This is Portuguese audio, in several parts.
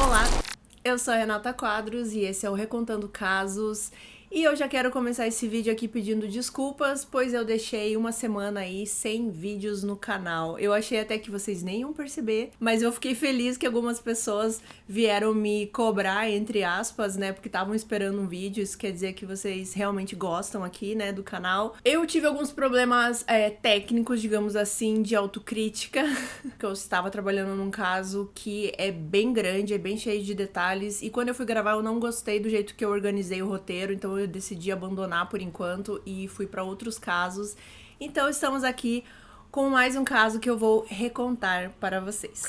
Olá, eu sou a Renata Quadros e esse é o Recontando Casos. E eu já quero começar esse vídeo aqui pedindo desculpas, pois eu deixei uma semana aí sem vídeos no canal. Eu achei até que vocês nem iam perceber, mas eu fiquei feliz que algumas pessoas vieram me cobrar, entre aspas, né, porque estavam esperando um vídeo. Isso quer dizer que vocês realmente gostam aqui, né, do canal. Eu tive alguns problemas técnicos, digamos assim, de autocrítica, que eu estava trabalhando num caso que é bem grande, é bem cheio de detalhes, e quando eu fui gravar eu não gostei do jeito que eu organizei o roteiro, então eu decidi abandonar por enquanto e fui para outros casos. Então estamos aqui com mais um caso que eu vou recontar para vocês.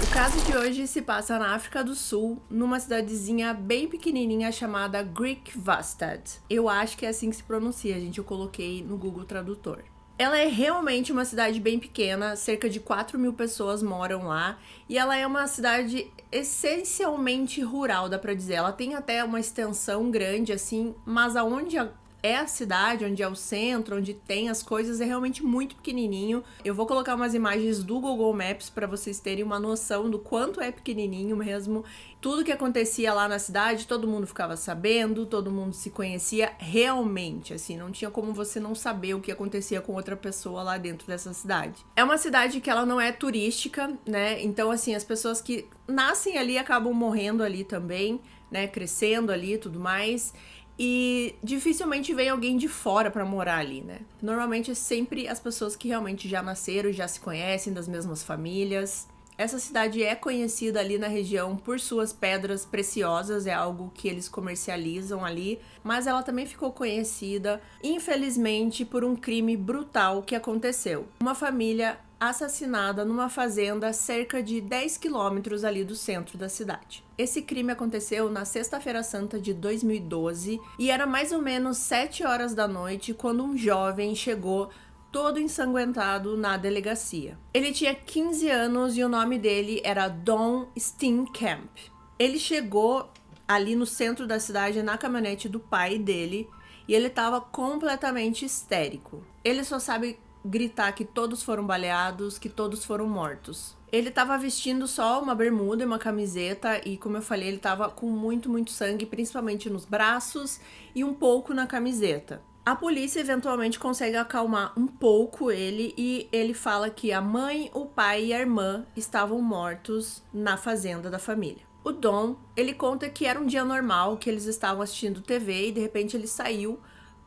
O caso de hoje se passa na África do Sul, numa cidadezinha bem pequenininha chamada Grikvastad. Eu acho que é assim que se pronuncia, gente, eu coloquei no Google Tradutor. Ela é realmente uma cidade bem pequena, cerca de 4.000 pessoas moram lá, e ela é uma cidade essencialmente rural, dá pra dizer. Ela tem até uma extensão grande, assim, mas aonde é a cidade, onde é o centro, onde tem as coisas, é realmente muito pequenininho. Eu vou colocar umas imagens do Google Maps para vocês terem uma noção do quanto é pequenininho mesmo. Tudo que acontecia lá na cidade, todo mundo ficava sabendo, todo mundo se conhecia realmente, assim, não tinha como você não saber o que acontecia com outra pessoa lá dentro dessa cidade. É uma cidade que ela não é turística, né? Então, assim, as pessoas que nascem ali acabam morrendo ali também, né? Crescendo ali e tudo mais. E dificilmente vem alguém de fora pra morar ali, né? Normalmente é sempre as pessoas que realmente já nasceram, já se conhecem, das mesmas famílias. Essa cidade é conhecida ali na região por suas pedras preciosas, é algo que eles comercializam ali, mas ela também ficou conhecida, infelizmente, por um crime brutal que aconteceu. Uma família assassinada numa fazenda a cerca de 10 quilômetros ali do centro da cidade. Esse crime aconteceu na Sexta-feira Santa de 2012 e era mais ou menos 7 horas da noite quando um jovem chegou todo ensanguentado na delegacia. Ele tinha 15 anos e o nome dele era Don Steenkamp. Ele chegou ali no centro da cidade na caminhonete do pai dele e ele estava completamente histérico. Ele só sabe gritar que todos foram baleados, que todos foram mortos. Ele estava vestindo só uma bermuda e uma camiseta e, como eu falei, ele estava com muito sangue, principalmente nos braços e um pouco na camiseta. A polícia eventualmente consegue acalmar um pouco ele e ele fala que a mãe, o pai e a irmã estavam mortos na fazenda da família. O Don, ele conta que era um dia normal, que eles estavam assistindo TV e de repente ele saiu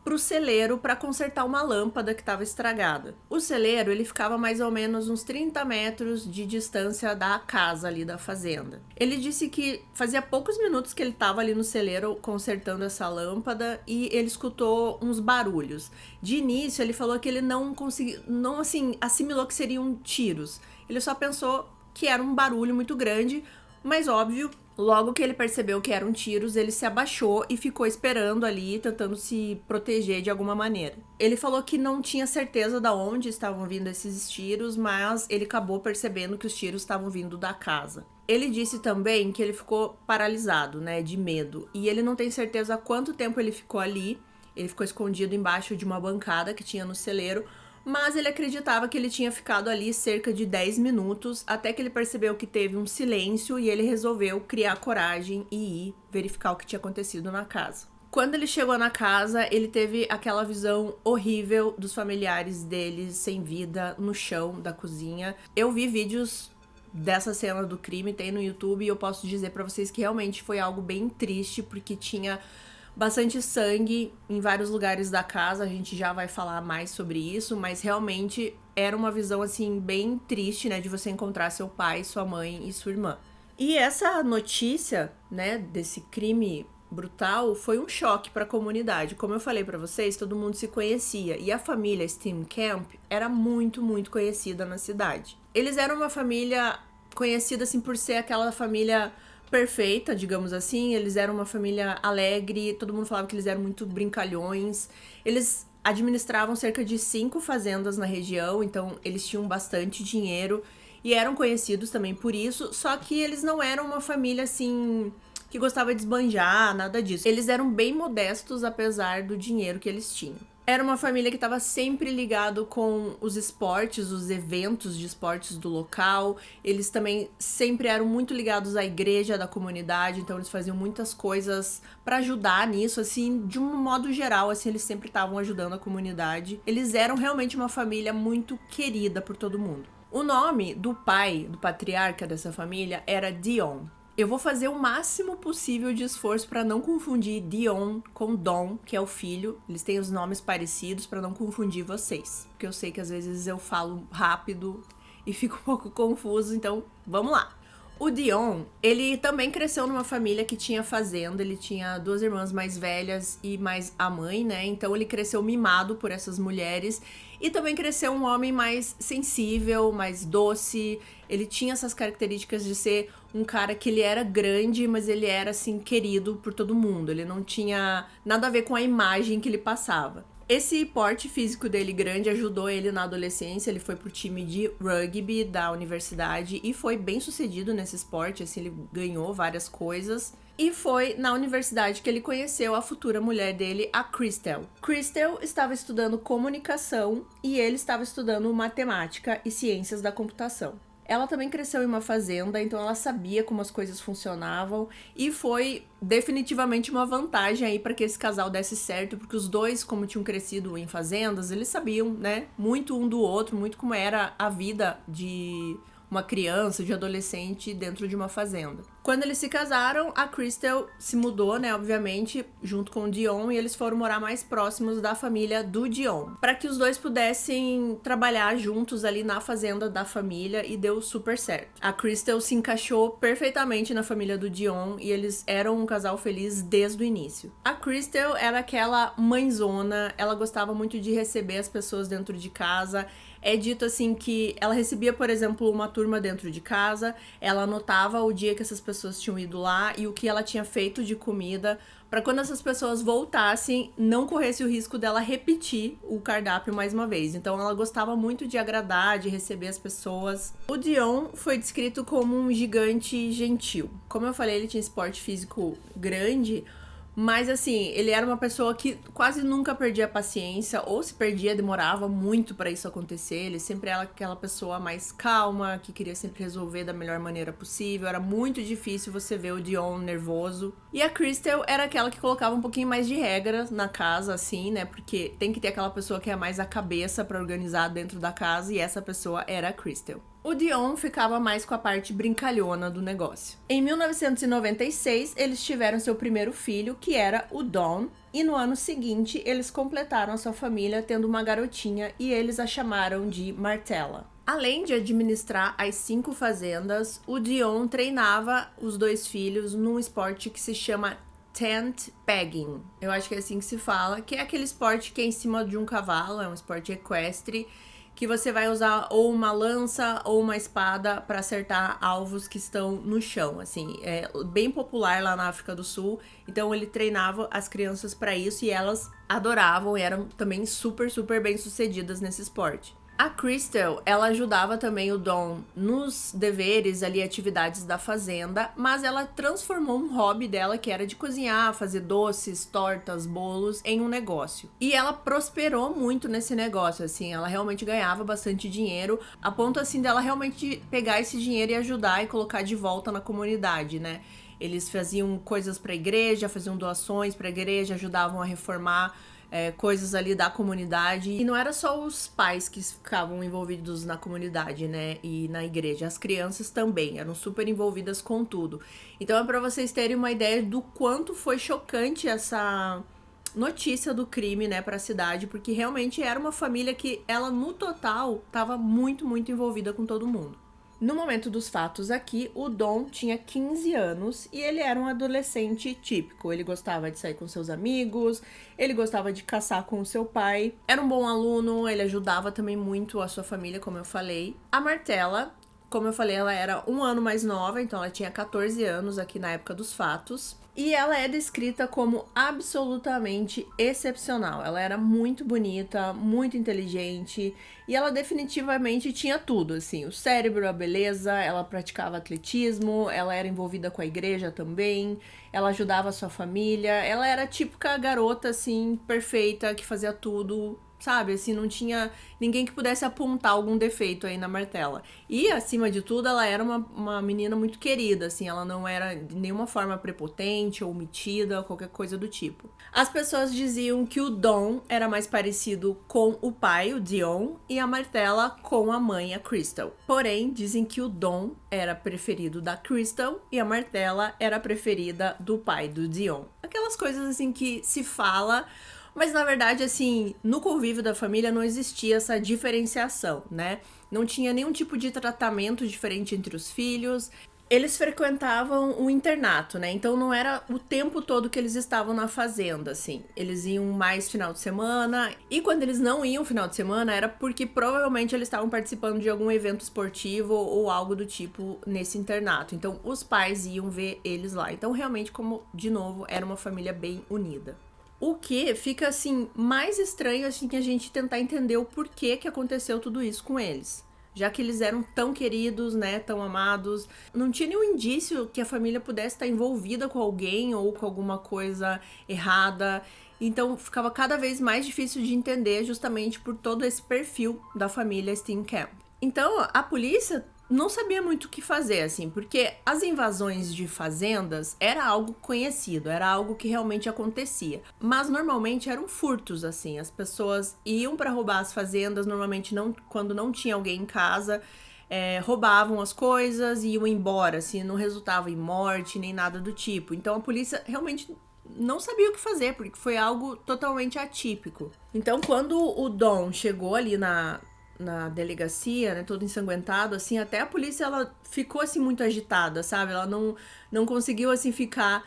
pro celeiro para consertar uma lâmpada que estava estragada. O celeiro, ele ficava mais ou menos uns 30 metros de distância da casa ali da fazenda. Ele disse que fazia poucos minutos que ele estava ali no celeiro consertando essa lâmpada e ele escutou uns barulhos. De início, ele falou que ele não assim, assimilou que seriam tiros. Ele só pensou que era um barulho muito grande, mas óbvio, logo que ele percebeu que eram tiros, ele se abaixou e ficou esperando ali, tentando se proteger de alguma maneira. Ele falou que não tinha certeza de onde estavam vindo esses tiros, mas ele acabou percebendo que os tiros estavam vindo da casa. Ele disse também que ele ficou paralisado, né, de medo, e ele não tem certeza há quanto tempo ele ficou ali. Ele ficou escondido embaixo de uma bancada que tinha no celeiro, mas ele acreditava que ele tinha ficado ali cerca de 10 minutos, até que ele percebeu que teve um silêncio e ele resolveu criar coragem e ir verificar o que tinha acontecido na casa. Quando ele chegou na casa, ele teve aquela visão horrível dos familiares deles sem vida no chão da cozinha. Eu vi vídeos dessa cena do crime, tem no YouTube, e eu posso dizer pra vocês que realmente foi algo bem triste, porque tinha bastante sangue em vários lugares da casa. A gente já vai falar mais sobre isso, mas realmente era uma visão assim bem triste, né, de você encontrar seu pai, sua mãe e sua irmã. E essa notícia, né, desse crime brutal foi um choque para a comunidade. Como eu falei para vocês, todo mundo se conhecia e a família Steenkamp era muito conhecida na cidade. Eles eram uma família conhecida assim por ser aquela família perfeita, digamos assim. Eles eram uma família alegre, todo mundo falava que eles eram muito brincalhões. Eles administravam cerca de 5 fazendas na região, então eles tinham bastante dinheiro e eram conhecidos também por isso, só que eles não eram uma família assim que gostava de esbanjar, nada disso. Eles eram bem modestos apesar do dinheiro que eles tinham. Era uma família que estava sempre ligado com os esportes, os eventos de esportes do local. Eles também sempre eram muito ligados à igreja da comunidade, então eles faziam muitas coisas para ajudar nisso, assim, de um modo geral, assim, eles sempre estavam ajudando a comunidade. Eles eram realmente uma família muito querida por todo mundo. O nome do pai, do patriarca dessa família, era Dion. Eu vou fazer o máximo possível de esforço para não confundir Dion com Don, que é o filho. Eles têm os nomes parecidos para não confundir vocês. Porque eu sei que às vezes eu falo rápido e fico um pouco confuso, então vamos lá. O Dion, ele também cresceu numa família que tinha fazenda, ele tinha 2 irmãs mais velhas e mais a mãe, né? Então ele cresceu mimado por essas mulheres e também cresceu um homem mais sensível, mais doce. Ele tinha essas características de ser um cara que ele era grande, mas ele era, assim, querido por todo mundo. Ele não tinha nada a ver com a imagem que ele passava. Esse porte físico dele grande ajudou ele na adolescência, ele foi pro time de rugby da universidade e foi bem sucedido nesse esporte, assim, ele ganhou várias coisas. E foi na universidade que ele conheceu a futura mulher dele, a Crystal. Crystal estava estudando comunicação e ele estava estudando matemática e ciências da computação. Ela também cresceu em uma fazenda, então ela sabia como as coisas funcionavam e foi definitivamente uma vantagem aí para que esse casal desse certo, porque os dois, como tinham crescido em fazendas, eles sabiam, né, muito um do outro, muito como era a vida de uma criança, de adolescente dentro de uma fazenda. Quando eles se casaram, a Crystal se mudou, né, obviamente, junto com o Dion, e eles foram morar mais próximos da família do Dion, para que os dois pudessem trabalhar juntos ali na fazenda da família, e deu super certo. A Crystal se encaixou perfeitamente na família do Dion e eles eram um casal feliz desde o início. A Crystal era aquela mãezona, ela gostava muito de receber as pessoas dentro de casa. É dito assim que ela recebia, por exemplo, uma turma dentro de casa, ela anotava o dia que essas pessoas tinham ido lá e o que ela tinha feito de comida, para quando essas pessoas voltassem, não corresse o risco dela repetir o cardápio mais uma vez. Então ela gostava muito de agradar, de receber as pessoas. O Dion foi descrito como um gigante gentil. Como eu falei, ele tinha esporte físico grande, mas assim, ele era uma pessoa que quase nunca perdia a paciência, ou se perdia, demorava muito pra isso acontecer. Ele sempre era aquela pessoa mais calma, que queria sempre resolver da melhor maneira possível. Era muito difícil você ver o Dion nervoso. E a Crystal era aquela que colocava um pouquinho mais de regra na casa, assim, né? Porque tem que ter aquela pessoa que é mais a cabeça pra organizar dentro da casa, e essa pessoa era a Crystal. O Dion ficava mais com a parte brincalhona do negócio. Em 1996, eles tiveram seu primeiro filho, que era o Don, e no ano seguinte eles completaram a sua família tendo uma garotinha e eles a chamaram de Martella. Além de administrar as 5 fazendas, o Dion treinava os 2 filhos num esporte que se chama tent pegging. Eu acho que é assim que se fala, que é aquele esporte que é em cima de um cavalo, é um esporte equestre, que você vai usar ou uma lança ou uma espada para acertar alvos que estão no chão, assim, é bem popular lá na África do Sul. Então ele treinava as crianças para isso e elas adoravam e eram também super, super bem sucedidas nesse esporte. A Crystal, ela ajudava também o Don nos deveres ali, atividades da fazenda, mas ela transformou um hobby dela, que era de cozinhar, fazer doces, tortas, bolos, em um negócio. E ela prosperou muito nesse negócio, assim, ela realmente ganhava bastante dinheiro, a ponto, assim, dela realmente pegar esse dinheiro e ajudar e colocar de volta na comunidade, né? Eles faziam coisas para a igreja, faziam doações para a igreja, ajudavam a reformar coisas ali da comunidade. E não era só os pais que ficavam envolvidos na comunidade, né, e na igreja, as crianças também eram super envolvidas com tudo. Então é para vocês terem uma ideia do quanto foi chocante essa notícia do crime, né, para a cidade, porque realmente era uma família que ela no total estava muito, muito envolvida com todo mundo. No momento dos fatos aqui, o Don tinha 15 anos e ele era um adolescente típico. Ele gostava de sair com seus amigos, ele gostava de caçar com o seu pai. Era um bom aluno, ele ajudava também muito a sua família, como eu falei. A Martella, como eu falei, ela era um ano mais nova, então ela tinha 14 anos aqui na época dos fatos. E ela é descrita como absolutamente excepcional. Ela era muito bonita, muito inteligente e ela definitivamente tinha tudo, assim, o cérebro, a beleza, ela praticava atletismo, ela era envolvida com a igreja também, ela ajudava a sua família, ela era a típica garota, assim, perfeita, que fazia tudo, sabe? Assim, não tinha ninguém que pudesse apontar algum defeito aí na Martella. E, acima de tudo, ela era uma menina muito querida, assim, ela não era de nenhuma forma prepotente ou metida, ou qualquer coisa do tipo. As pessoas diziam que o Don era mais parecido com o pai, o Dion, e a Martella com a mãe, a Crystal. Porém, dizem que o Don era preferido da Crystal e a Martella era preferida do pai, do Dion. Aquelas coisas, assim, que se fala... Mas, na verdade, assim, no convívio da família não existia essa diferenciação, né? Não tinha nenhum tipo de tratamento diferente entre os filhos. Eles frequentavam o internato, né? Então não era o tempo todo que eles estavam na fazenda, assim. Eles iam mais final de semana. E quando eles não iam final de semana, era porque provavelmente eles estavam participando de algum evento esportivo ou algo do tipo nesse internato. Então os pais iam ver eles lá. Então, realmente, como, de novo, era uma família bem unida. O que fica, assim, mais estranho, assim, que a gente tentar entender o porquê que aconteceu tudo isso com eles. Já que eles eram tão queridos, né, tão amados. Não tinha nenhum indício que a família pudesse estar envolvida com alguém ou com alguma coisa errada. Então, ficava cada vez mais difícil de entender justamente por todo esse perfil da família Steenkamp. Então, a polícia não sabia muito o que fazer, assim, porque as invasões de fazendas era algo conhecido, era algo que realmente acontecia. Mas normalmente eram furtos, assim, as pessoas iam para roubar as fazendas, normalmente não, quando não tinha alguém em casa, roubavam as coisas e iam embora, assim, não resultava em morte nem nada do tipo. Então a polícia realmente não sabia o que fazer, porque foi algo totalmente atípico. Então, quando o Don chegou ali na delegacia, né, todo ensanguentado, assim, até a polícia, ela ficou, assim, muito agitada, sabe? Ela não conseguiu, assim, ficar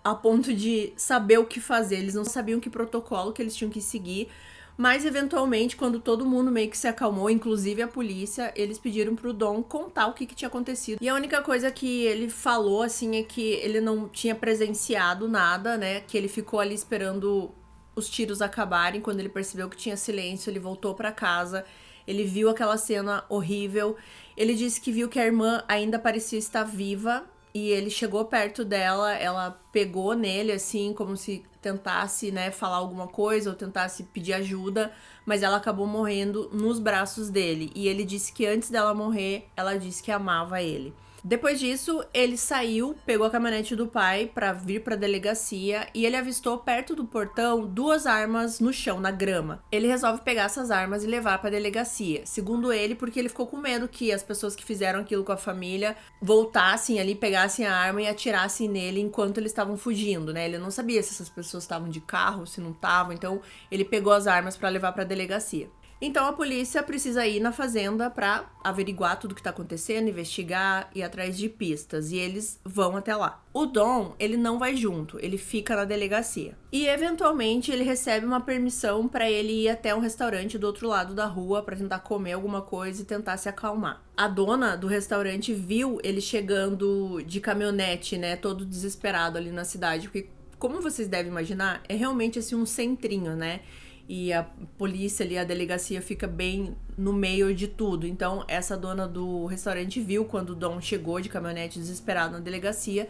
a ponto de saber o que fazer. Eles não sabiam que protocolo que eles tinham que seguir, mas, eventualmente, quando todo mundo meio que se acalmou, inclusive a polícia, eles pediram pro Don contar o que tinha acontecido. E a única coisa que ele falou, assim, é que ele não tinha presenciado nada, né, que ele ficou ali esperando os tiros acabarem. Quando ele percebeu que tinha silêncio, ele voltou pra casa. Ele viu aquela cena horrível. Ele disse que viu que a irmã ainda parecia estar viva. E ele chegou perto dela, ela pegou nele, assim, como se tentasse, né, falar alguma coisa ou tentasse pedir ajuda. Mas ela acabou morrendo nos braços dele. E ele disse que antes dela morrer, ela disse que amava ele. Depois disso, ele saiu, pegou a caminhonete do pai pra vir pra delegacia e ele avistou perto do portão 2 armas no chão, na grama. Ele resolve pegar essas armas e levar pra delegacia. Segundo ele, porque ele ficou com medo que as pessoas que fizeram aquilo com a família voltassem ali, pegassem a arma e atirassem nele enquanto eles estavam fugindo, né? Ele não sabia se essas pessoas estavam de carro, se não estavam, então ele pegou as armas pra levar pra delegacia. Então a polícia precisa ir na fazenda pra averiguar tudo o que tá acontecendo, investigar, ir atrás de pistas. E eles vão até lá. O Don, ele não vai junto, ele fica na delegacia. E eventualmente ele recebe uma permissão pra ele ir até um restaurante do outro lado da rua pra tentar comer alguma coisa e tentar se acalmar. A dona do restaurante viu ele chegando de caminhonete, né, todo desesperado ali na cidade. Porque, como vocês devem imaginar, é realmente assim um centrinho, né? E a polícia ali, a delegacia fica bem no meio de tudo. Então, essa dona do restaurante viu quando o Don chegou de caminhonete desesperado na delegacia.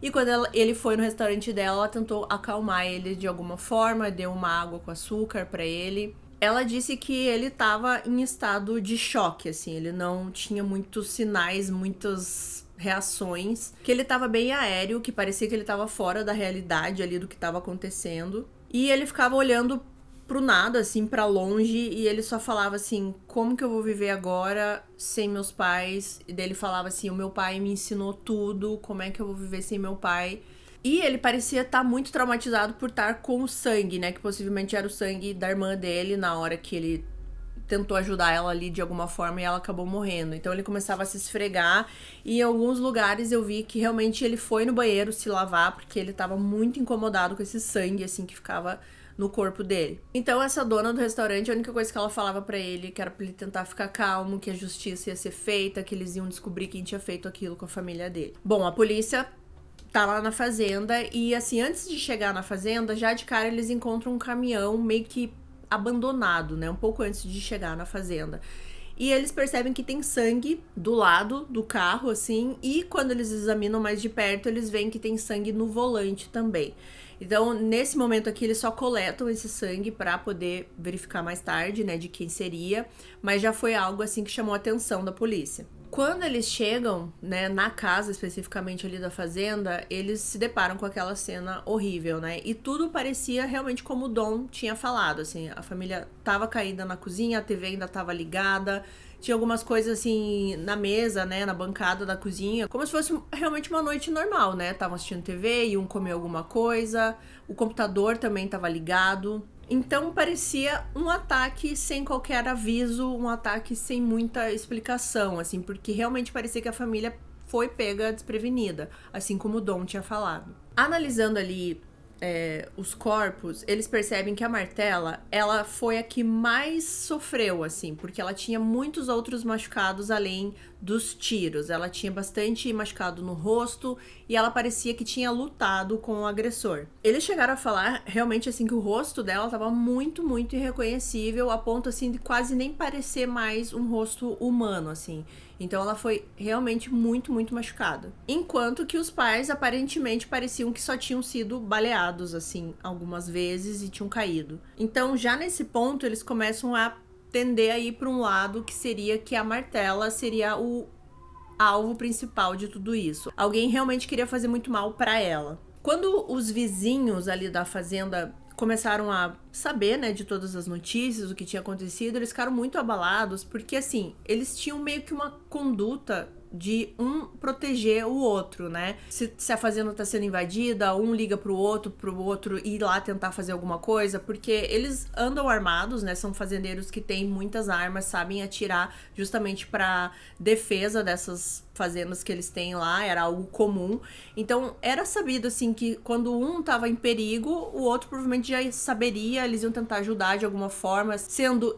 E quando ele foi no restaurante dela, ela tentou acalmar ele de alguma forma, deu uma água com açúcar pra ele. Ela disse que ele tava em estado de choque, assim, ele não tinha muitos sinais, muitas reações, que ele tava bem aéreo, que parecia que ele tava fora da realidade ali do que tava acontecendo. E ele ficava olhando pro nada, assim, pra longe, e ele só falava assim, como que eu vou viver agora sem meus pais? E daí ele falava assim, o meu pai me ensinou tudo, como é que eu vou viver sem meu pai? E ele parecia estar muito traumatizado por estar com o sangue, né, que possivelmente era o sangue da irmã dele na hora que ele tentou ajudar ela ali de alguma forma e ela acabou morrendo. Então ele começava a se esfregar e em alguns lugares eu vi que realmente ele foi no banheiro se lavar porque ele tava muito incomodado com esse sangue, assim, que ficava no corpo dele. Então essa dona do restaurante, a única coisa que ela falava pra ele, que era pra ele tentar ficar calmo, que a justiça ia ser feita, que eles iam descobrir quem tinha feito aquilo com a família dele. Bom, a polícia tá lá na fazenda e, assim, antes de chegar na fazenda, já de cara eles encontram um caminhão meio que abandonado, né? Um pouco antes de chegar na fazenda. E eles percebem que tem sangue do lado do carro, assim, e quando eles examinam mais de perto, eles veem que tem sangue no volante também. Então, nesse momento aqui, eles só coletam esse sangue para poder verificar mais tarde, né, de quem seria, mas já foi algo, assim, que chamou a atenção da polícia. Quando eles chegam, né, na casa especificamente ali da fazenda, eles se deparam com aquela cena horrível, né? E tudo parecia realmente como o Dom tinha falado, assim, a família tava caída na cozinha, a TV ainda tava ligada, tinha algumas coisas assim na mesa, né, na bancada da cozinha, como se fosse realmente uma noite normal, né? Estavam assistindo TV e um comeu alguma coisa, o computador também tava ligado. Então parecia um ataque sem qualquer aviso, um ataque sem muita explicação, assim, porque realmente parecia que a família foi pega desprevenida, assim como o Dom tinha falado. Analisando ali os corpos, eles percebem que a Martella, ela foi a que mais sofreu, assim, porque ela tinha muitos outros machucados além dos tiros. Ela tinha bastante machucado no rosto e ela parecia que tinha lutado com o agressor. Eles chegaram a falar realmente assim que o rosto dela estava muito, muito irreconhecível, a ponto assim de quase nem parecer mais um rosto humano, assim. Então ela foi realmente muito, muito machucada. Enquanto que os pais aparentemente pareciam que só tinham sido baleados, assim, algumas vezes e tinham caído. Então já nesse ponto eles começam a tender a ir para um lado que seria que a Martella seria o alvo principal de tudo isso. Alguém realmente queria fazer muito mal para ela. Quando os vizinhos ali da fazenda começaram a saber, né, de todas as notícias, o que tinha acontecido, eles ficaram muito abalados, porque assim, eles tinham meio que uma conduta de um proteger o outro, né? Se a fazenda tá sendo invadida, um liga pro outro ir lá tentar fazer alguma coisa, porque eles andam armados, né? São fazendeiros que têm muitas armas, sabem atirar justamente pra defesa dessas fazendas que eles têm lá, era algo comum. Então, era sabido, assim, que quando um tava em perigo, o outro provavelmente já saberia, eles iam tentar ajudar de alguma forma,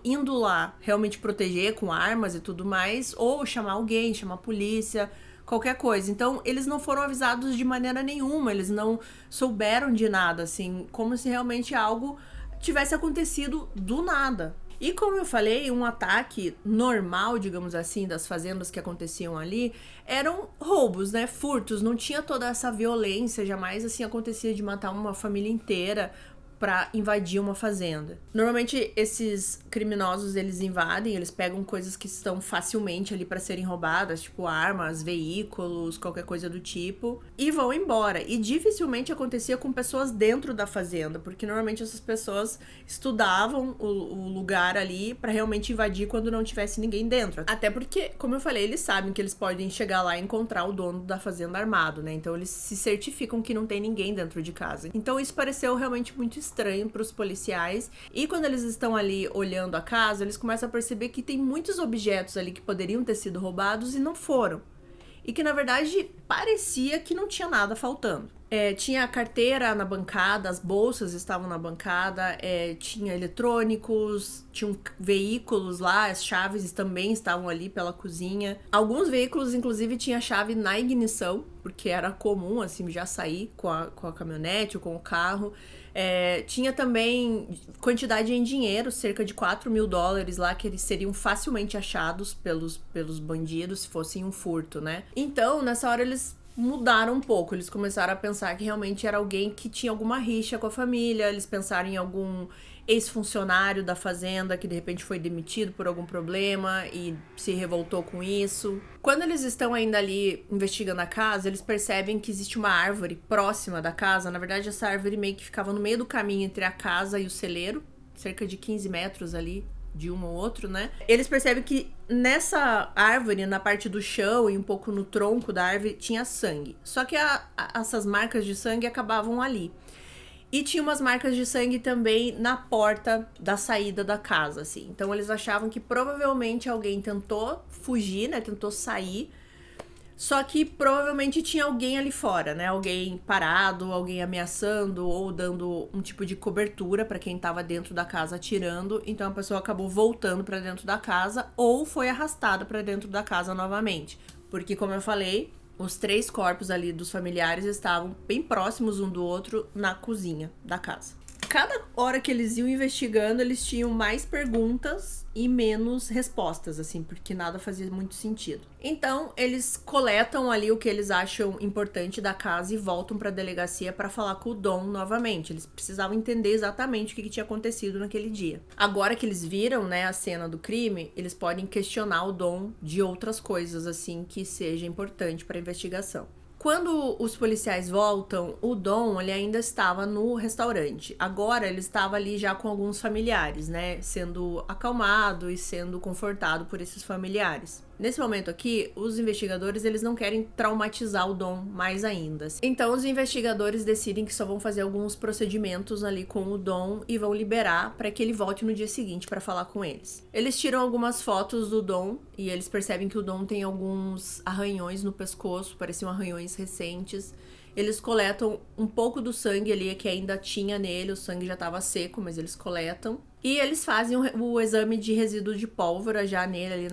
indo lá realmente proteger com armas e tudo mais, ou chamar alguém, chamar a polícia, qualquer coisa. Então, eles não foram avisados de maneira nenhuma, eles não souberam de nada, assim, como se realmente algo tivesse acontecido do nada. E como eu falei, um ataque normal, digamos assim, das fazendas que aconteciam ali, eram roubos, né? Furtos, não tinha toda essa violência, jamais assim acontecia de matar uma família inteira pra invadir uma fazenda. Normalmente esses criminosos, eles invadem, eles pegam coisas que estão facilmente ali pra serem roubadas, tipo armas, veículos, qualquer coisa do tipo, e vão embora. E dificilmente acontecia com pessoas dentro da fazenda, porque normalmente essas pessoas estudavam o lugar ali pra realmente invadir quando não tivesse ninguém dentro. Até porque, como eu falei, eles sabem que eles podem chegar lá e encontrar o dono da fazenda armado, né? Então eles se certificam que não tem ninguém dentro de casa. Então isso pareceu realmente muito estranho para os policiais. E quando eles estão ali olhando a casa, eles começam a perceber que tem muitos objetos ali que poderiam ter sido roubados e não foram. E que, na verdade, parecia que não tinha nada faltando. Tinha a carteira na bancada, as bolsas estavam na bancada, tinha eletrônicos, tinham veículos lá, as chaves também estavam ali pela cozinha. Alguns veículos, inclusive, tinha chave na ignição, porque era comum, assim, já sair com a caminhonete ou com o carro. Tinha também quantidade em dinheiro, cerca de $4.000 lá, que eles seriam facilmente achados pelos bandidos se fossem um furto, né? Então, nessa hora, eles mudaram um pouco, eles começaram a pensar que realmente era alguém que tinha alguma rixa com a família, eles pensaram em algum ex-funcionário da fazenda que de repente foi demitido por algum problema e se revoltou com isso. Quando eles estão ainda ali investigando a casa, eles percebem que existe uma árvore próxima da casa. Na verdade, essa árvore meio que ficava no meio do caminho entre a casa e o celeiro, cerca de 15 metros ali de um ou outro, né? Eles percebem que nessa árvore, na parte do chão e um pouco no tronco da árvore, tinha sangue. Só que essas marcas de sangue acabavam ali. E tinha umas marcas de sangue também na porta da saída da casa, assim. Então eles achavam que provavelmente alguém tentou fugir, né? Tentou sair. Só que provavelmente tinha alguém ali fora, né? Alguém parado, alguém ameaçando ou dando um tipo de cobertura pra quem tava dentro da casa atirando. Então a pessoa acabou voltando pra dentro da casa ou foi arrastada pra dentro da casa novamente. Porque, como eu falei, Os 3 corpos ali dos familiares estavam bem próximos um do outro na cozinha da casa. Cada hora que eles iam investigando, eles tinham mais perguntas e menos respostas, assim, porque nada fazia muito sentido. Então, eles coletam ali o que eles acham importante da casa e voltam para a delegacia para falar com o Dom novamente. Eles precisavam entender exatamente o que tinha acontecido naquele dia. Agora que eles viram, né, a cena do crime, eles podem questionar o Dom de outras coisas, assim, que seja importante para a investigação. Quando os policiais voltam, o Dom, ele ainda estava no restaurante. Agora ele estava ali já com alguns familiares, né? Sendo acalmado e sendo confortado por esses familiares. Nesse momento aqui, os investigadores, eles não querem traumatizar o Dom mais ainda. Então, os investigadores decidem que só vão fazer alguns procedimentos ali com o Dom e vão liberar para que ele volte no dia seguinte para falar com eles. Eles tiram algumas fotos do Dom e eles percebem que o Dom tem alguns arranhões no pescoço, pareciam arranhões recentes. Eles coletam um pouco do sangue ali que ainda tinha nele, o sangue já estava seco, mas eles coletam. E eles fazem o exame de resíduo de pólvora já nele, ali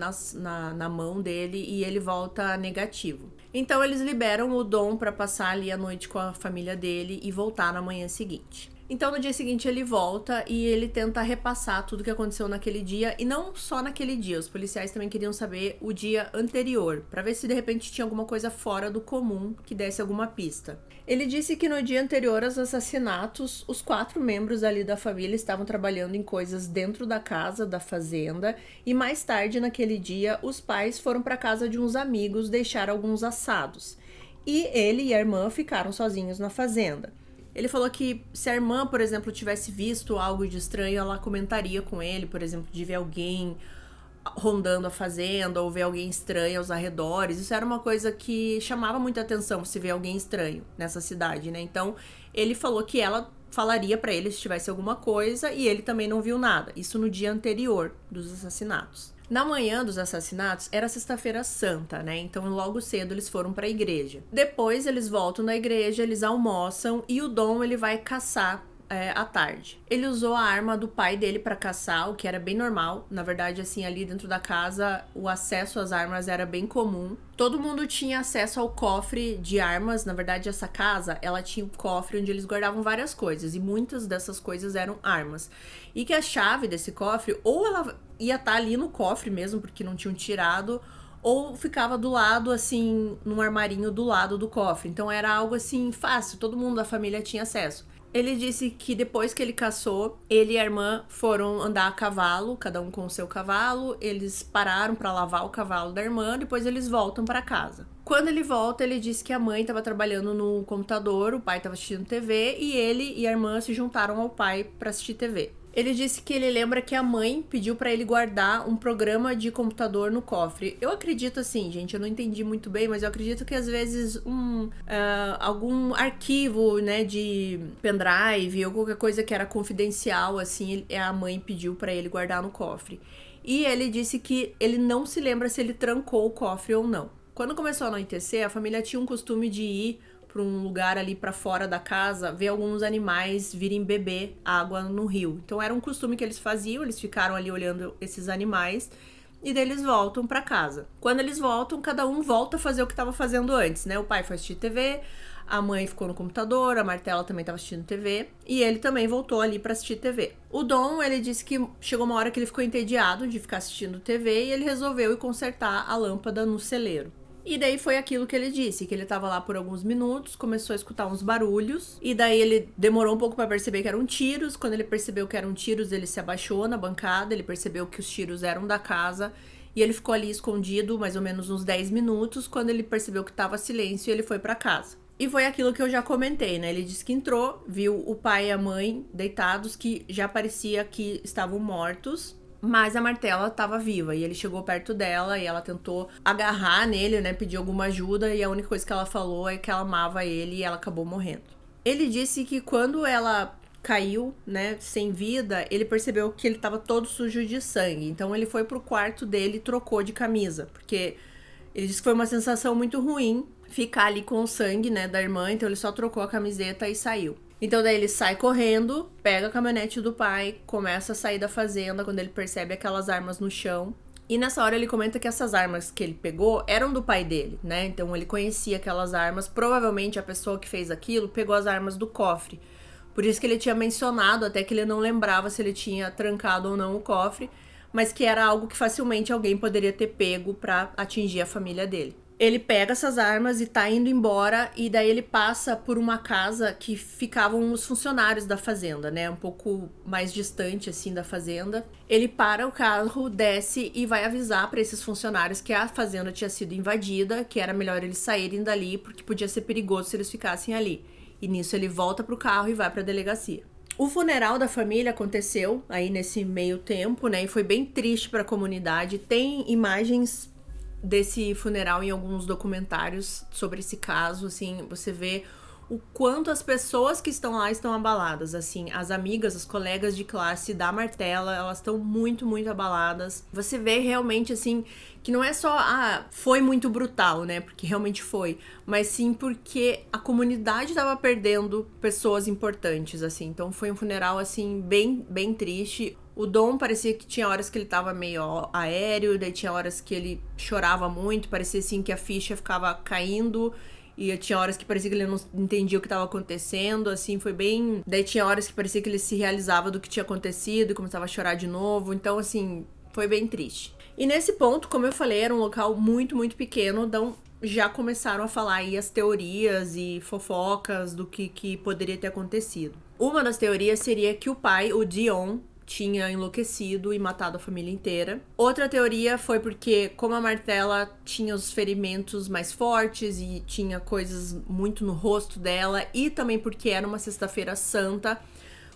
na mão dele, e ele volta negativo. Então eles liberam o Dom para passar ali a noite com a família dele e voltar na manhã seguinte. Então no dia seguinte ele volta e ele tenta repassar tudo que aconteceu naquele dia, e não só naquele dia, os policiais também queriam saber o dia anterior, para ver se de repente tinha alguma coisa fora do comum que desse alguma pista. Ele disse que no dia anterior aos assassinatos, os 4 membros ali da família estavam trabalhando em coisas dentro da casa, da fazenda, e mais tarde naquele dia os pais foram para casa de uns amigos deixar alguns assados. E ele e a irmã ficaram sozinhos na fazenda. Ele falou que se a irmã, por exemplo, tivesse visto algo de estranho, ela comentaria com ele, por exemplo, de ver alguém rondando a fazenda ou ver alguém estranho aos arredores. Isso era uma coisa que chamava muita atenção, se ver alguém estranho nessa cidade, né? Então, ele falou que ela falaria pra ele se tivesse alguma coisa e ele também não viu nada. Isso no dia anterior dos assassinatos. Na manhã dos assassinatos, era sexta-feira santa, né? Então, logo cedo, eles foram pra igreja. Depois, eles voltam na igreja, eles almoçam e o Dom, ele vai caçar à tarde. Ele usou a arma do pai dele pra caçar, o que era bem normal. Na verdade, assim, ali dentro da casa, o acesso às armas era bem comum. Todo mundo tinha acesso ao cofre de armas. Na verdade, essa casa, ela tinha um cofre onde eles guardavam várias coisas, e muitas dessas coisas eram armas. E que a chave desse cofre, ou ela ia estar ali no cofre mesmo, porque não tinham tirado, ou ficava do lado, assim, num armarinho do lado do cofre. Então era algo, assim, fácil, todo mundo da família tinha acesso. Ele disse que depois que ele caçou, ele e a irmã foram andar a cavalo, cada um com o seu cavalo. Eles pararam para lavar o cavalo da irmã, depois eles voltam para casa. Quando ele volta, ele disse que a mãe estava trabalhando no computador, o pai estava assistindo TV e ele e a irmã se juntaram ao pai para assistir TV. Ele disse que ele lembra que a mãe pediu pra ele guardar um programa de computador no cofre. Eu acredito assim, gente, eu não entendi muito bem, mas eu acredito que às vezes algum arquivo, né, de pendrive ou qualquer coisa que era confidencial, assim, a mãe pediu pra ele guardar no cofre. E ele disse que ele não se lembra se ele trancou o cofre ou não. Quando começou a anoitecer, a família tinha um costume de ir para um lugar ali para fora da casa, ver alguns animais virem beber água no rio. Então era um costume que eles faziam, eles ficaram ali olhando esses animais e daí eles voltam para casa. Quando eles voltam, cada um volta a fazer o que estava fazendo antes, né? O pai foi assistir TV, a mãe ficou no computador, a Martela também estava assistindo TV e ele também voltou ali para assistir TV. O Dom, ele disse que chegou uma hora que ele ficou entediado de ficar assistindo TV e ele resolveu ir consertar a lâmpada no celeiro. E daí foi aquilo que ele disse, que ele tava lá por alguns minutos, começou a escutar uns barulhos, e daí ele demorou um pouco pra perceber que eram tiros. Quando ele percebeu que eram tiros, ele se abaixou na bancada, ele percebeu que os tiros eram da casa, e ele ficou ali escondido mais ou menos uns 10 minutos. Quando ele percebeu que tava silêncio, ele foi pra casa. E foi aquilo que eu já comentei, né? Ele disse que entrou, viu o pai e a mãe deitados, que já parecia que estavam mortos, mas a Martela estava viva e ele chegou perto dela e ela tentou agarrar nele, né, pedir alguma ajuda, e a única coisa que ela falou é que ela amava ele e ela acabou morrendo. Ele disse que quando ela caiu, né, sem vida, ele percebeu que ele estava todo sujo de sangue, então ele foi pro quarto dele e trocou de camisa, porque ele disse que foi uma sensação muito ruim ficar ali com o sangue, né, da irmã, então ele só trocou a camiseta e saiu. Então daí ele sai correndo, pega a caminhonete do pai, começa a sair da fazenda quando ele percebe aquelas armas no chão. E nessa hora ele comenta que essas armas que ele pegou eram do pai dele, né? Então ele conhecia aquelas armas. Provavelmente a pessoa que fez aquilo pegou as armas do cofre. Por isso que ele tinha mencionado até que ele não lembrava se ele tinha trancado ou não o cofre, mas que era algo que facilmente alguém poderia ter pego pra atingir a família dele. Ele pega essas armas e tá indo embora, e daí ele passa por uma casa que ficavam os funcionários da fazenda, né? Um pouco mais distante, assim, da fazenda. Ele para o carro, desce e vai avisar pra esses funcionários que a fazenda tinha sido invadida, que era melhor eles saírem dali, porque podia ser perigoso se eles ficassem ali. E nisso ele volta pro carro e vai pra delegacia. O funeral da família aconteceu aí nesse meio tempo, né? E foi bem triste pra comunidade. Tem imagens desse funeral em alguns documentários sobre esse caso, assim, você vê o quanto as pessoas que estão lá estão abaladas, assim, as amigas, as colegas de classe da Martella, elas estão muito, muito abaladas. Você vê realmente, assim, que não é só, foi muito brutal, né, porque realmente foi, mas sim porque a comunidade estava perdendo pessoas importantes, assim, então foi um funeral, assim, bem, bem triste. O Dom parecia que tinha horas que ele tava meio aéreo, daí tinha horas que ele chorava muito, parecia assim que a ficha ficava caindo, e tinha horas que parecia que ele não entendia o que estava acontecendo, assim, foi bem... Daí tinha horas que parecia que ele se realizava do que tinha acontecido e começava a chorar de novo, então, assim, foi bem triste. E nesse ponto, como eu falei, era um local muito, muito pequeno, então já começaram a falar aí as teorias e fofocas do que poderia ter acontecido. Uma das teorias seria que o pai, o Dion, tinha enlouquecido e matado a família inteira. Outra teoria foi porque, como a Martella tinha os ferimentos mais fortes e tinha coisas muito no rosto dela, e também porque era uma sexta-feira santa,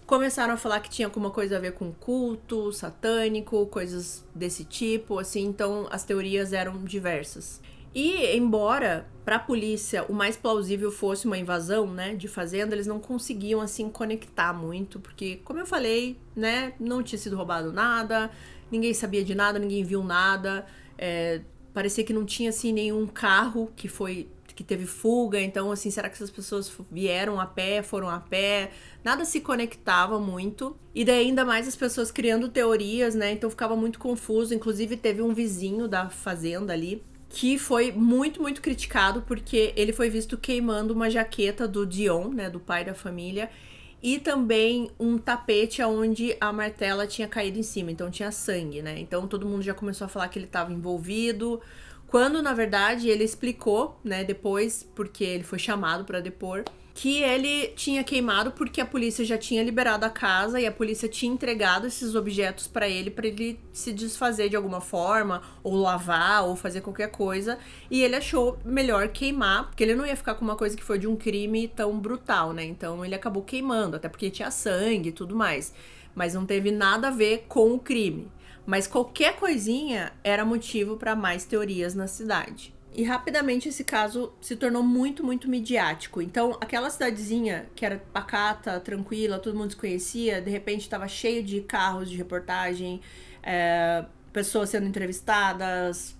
começaram a falar que tinha alguma coisa a ver com culto satânico, coisas desse tipo, assim, então as teorias eram diversas. E, embora pra polícia o mais plausível fosse uma invasão, né, de fazenda, eles não conseguiam, assim, conectar muito, porque, como eu falei, né, não tinha sido roubado nada, ninguém sabia de nada, ninguém viu nada, parecia que não tinha, assim, nenhum carro que teve fuga, então, assim, será que essas pessoas vieram a pé, foram a pé? Nada se conectava muito. E daí, ainda mais as pessoas criando teorias, né, então ficava muito confuso. Inclusive, teve um vizinho da fazenda ali, que foi muito, muito criticado, porque ele foi visto queimando uma jaqueta do Dion, né, do pai da família, e também um tapete onde a Martella tinha caído em cima, então tinha sangue, né, então todo mundo já começou a falar que ele estava envolvido, quando na verdade ele explicou, né, depois, porque ele foi chamado para depor, que ele tinha queimado porque a polícia já tinha liberado a casa e a polícia tinha entregado esses objetos para ele se desfazer de alguma forma, ou lavar, ou fazer qualquer coisa, e ele achou melhor queimar, porque ele não ia ficar com uma coisa que foi de um crime tão brutal, né? Então ele acabou queimando, até porque tinha sangue e tudo mais, mas não teve nada a ver com o crime. Mas qualquer coisinha era motivo para mais teorias na cidade. E rapidamente esse caso se tornou muito, muito midiático. Então, aquela cidadezinha que era pacata, tranquila, todo mundo se conhecia, de repente estava cheio de carros de reportagem, pessoas sendo entrevistadas,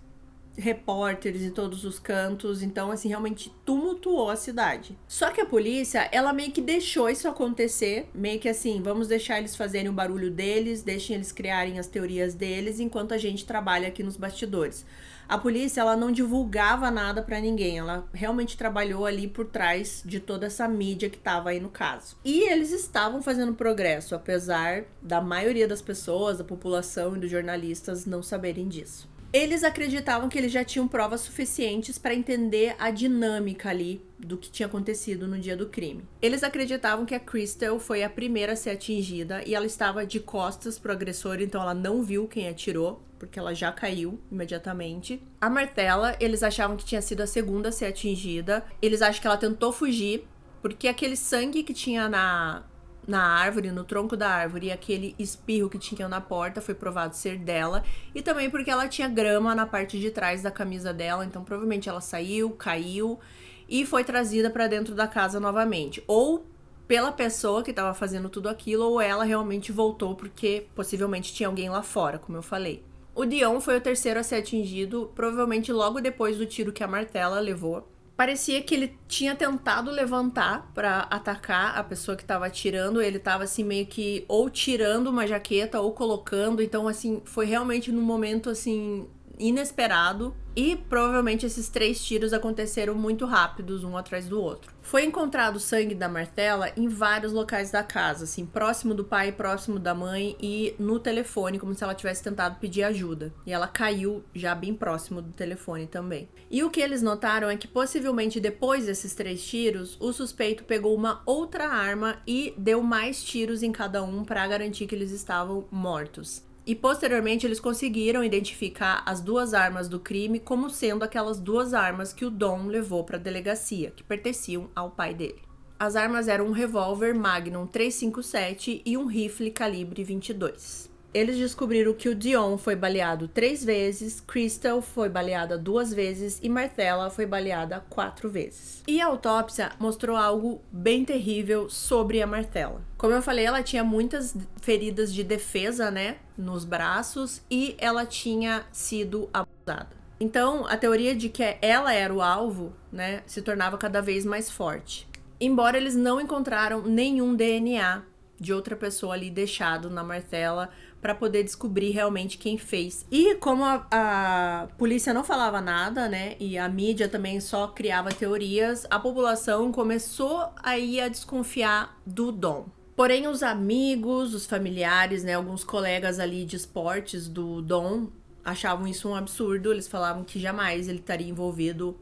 repórteres em todos os cantos, então assim, realmente tumultuou a cidade. Só que a polícia, ela meio que deixou isso acontecer, meio que assim, vamos deixar eles fazerem o barulho deles, deixem eles criarem as teorias deles, enquanto a gente trabalha aqui nos bastidores. A polícia, ela não divulgava nada pra ninguém, ela realmente trabalhou ali por trás de toda essa mídia que tava aí no caso. E eles estavam fazendo progresso, apesar da maioria das pessoas, da população e dos jornalistas não saberem disso. Eles acreditavam que eles já tinham provas suficientes para entender a dinâmica ali do que tinha acontecido no dia do crime. Eles acreditavam que a Crystal foi a primeira a ser atingida e ela estava de costas pro agressor, então ela não viu quem atirou, porque ela já caiu imediatamente. A Martella, eles achavam que tinha sido a segunda a ser atingida. Eles acham que ela tentou fugir, porque aquele sangue que tinha na árvore, no tronco da árvore, e aquele espirro que tinha na porta foi provado ser dela, e também porque ela tinha grama na parte de trás da camisa dela, então provavelmente ela saiu, caiu e foi trazida para dentro da casa novamente, ou pela pessoa que estava fazendo tudo aquilo, ou ela realmente voltou porque possivelmente tinha alguém lá fora, como eu falei. O Dion foi o terceiro a ser atingido, provavelmente logo depois do tiro que a Martella levou. Parecia que ele tinha tentado levantar pra atacar a pessoa que tava atirando. Ele tava assim meio que ou tirando uma jaqueta ou colocando. Então assim, foi realmente num momento assim inesperado. E provavelmente esses 3 tiros aconteceram muito rápidos, um atrás do outro. Foi encontrado sangue da Martella em vários locais da casa, assim, próximo do pai, próximo da mãe e no telefone, como se ela tivesse tentado pedir ajuda. E ela caiu já bem próximo do telefone também. E o que eles notaram é que possivelmente depois desses 3 tiros, o suspeito pegou uma outra arma e deu mais tiros em cada um para garantir que eles estavam mortos. E posteriormente eles conseguiram identificar as 2 armas do crime como sendo aquelas 2 armas que o Dom levou para a delegacia, que pertenciam ao pai dele. As armas eram um revólver Magnum 357 e um rifle calibre 22. Eles descobriram que o Dion foi baleado 3 vezes, Crystal foi baleada 2 vezes e Martella foi baleada 4 vezes. E a autópsia mostrou algo bem terrível sobre a Martella. Como eu falei, ela tinha muitas feridas de defesa, né, nos braços e ela tinha sido abusada. Então, a teoria de que ela era o alvo, né, se tornava cada vez mais forte. Embora eles não encontraram nenhum DNA de outra pessoa ali deixado na Martella para poder descobrir realmente quem fez. E como a polícia não falava nada, né, e a mídia também só criava teorias, a população começou aí a desconfiar do Dom. Porém, os amigos, os familiares, né, alguns colegas ali de esportes do Dom achavam isso um absurdo. Eles falavam que jamais ele estaria envolvido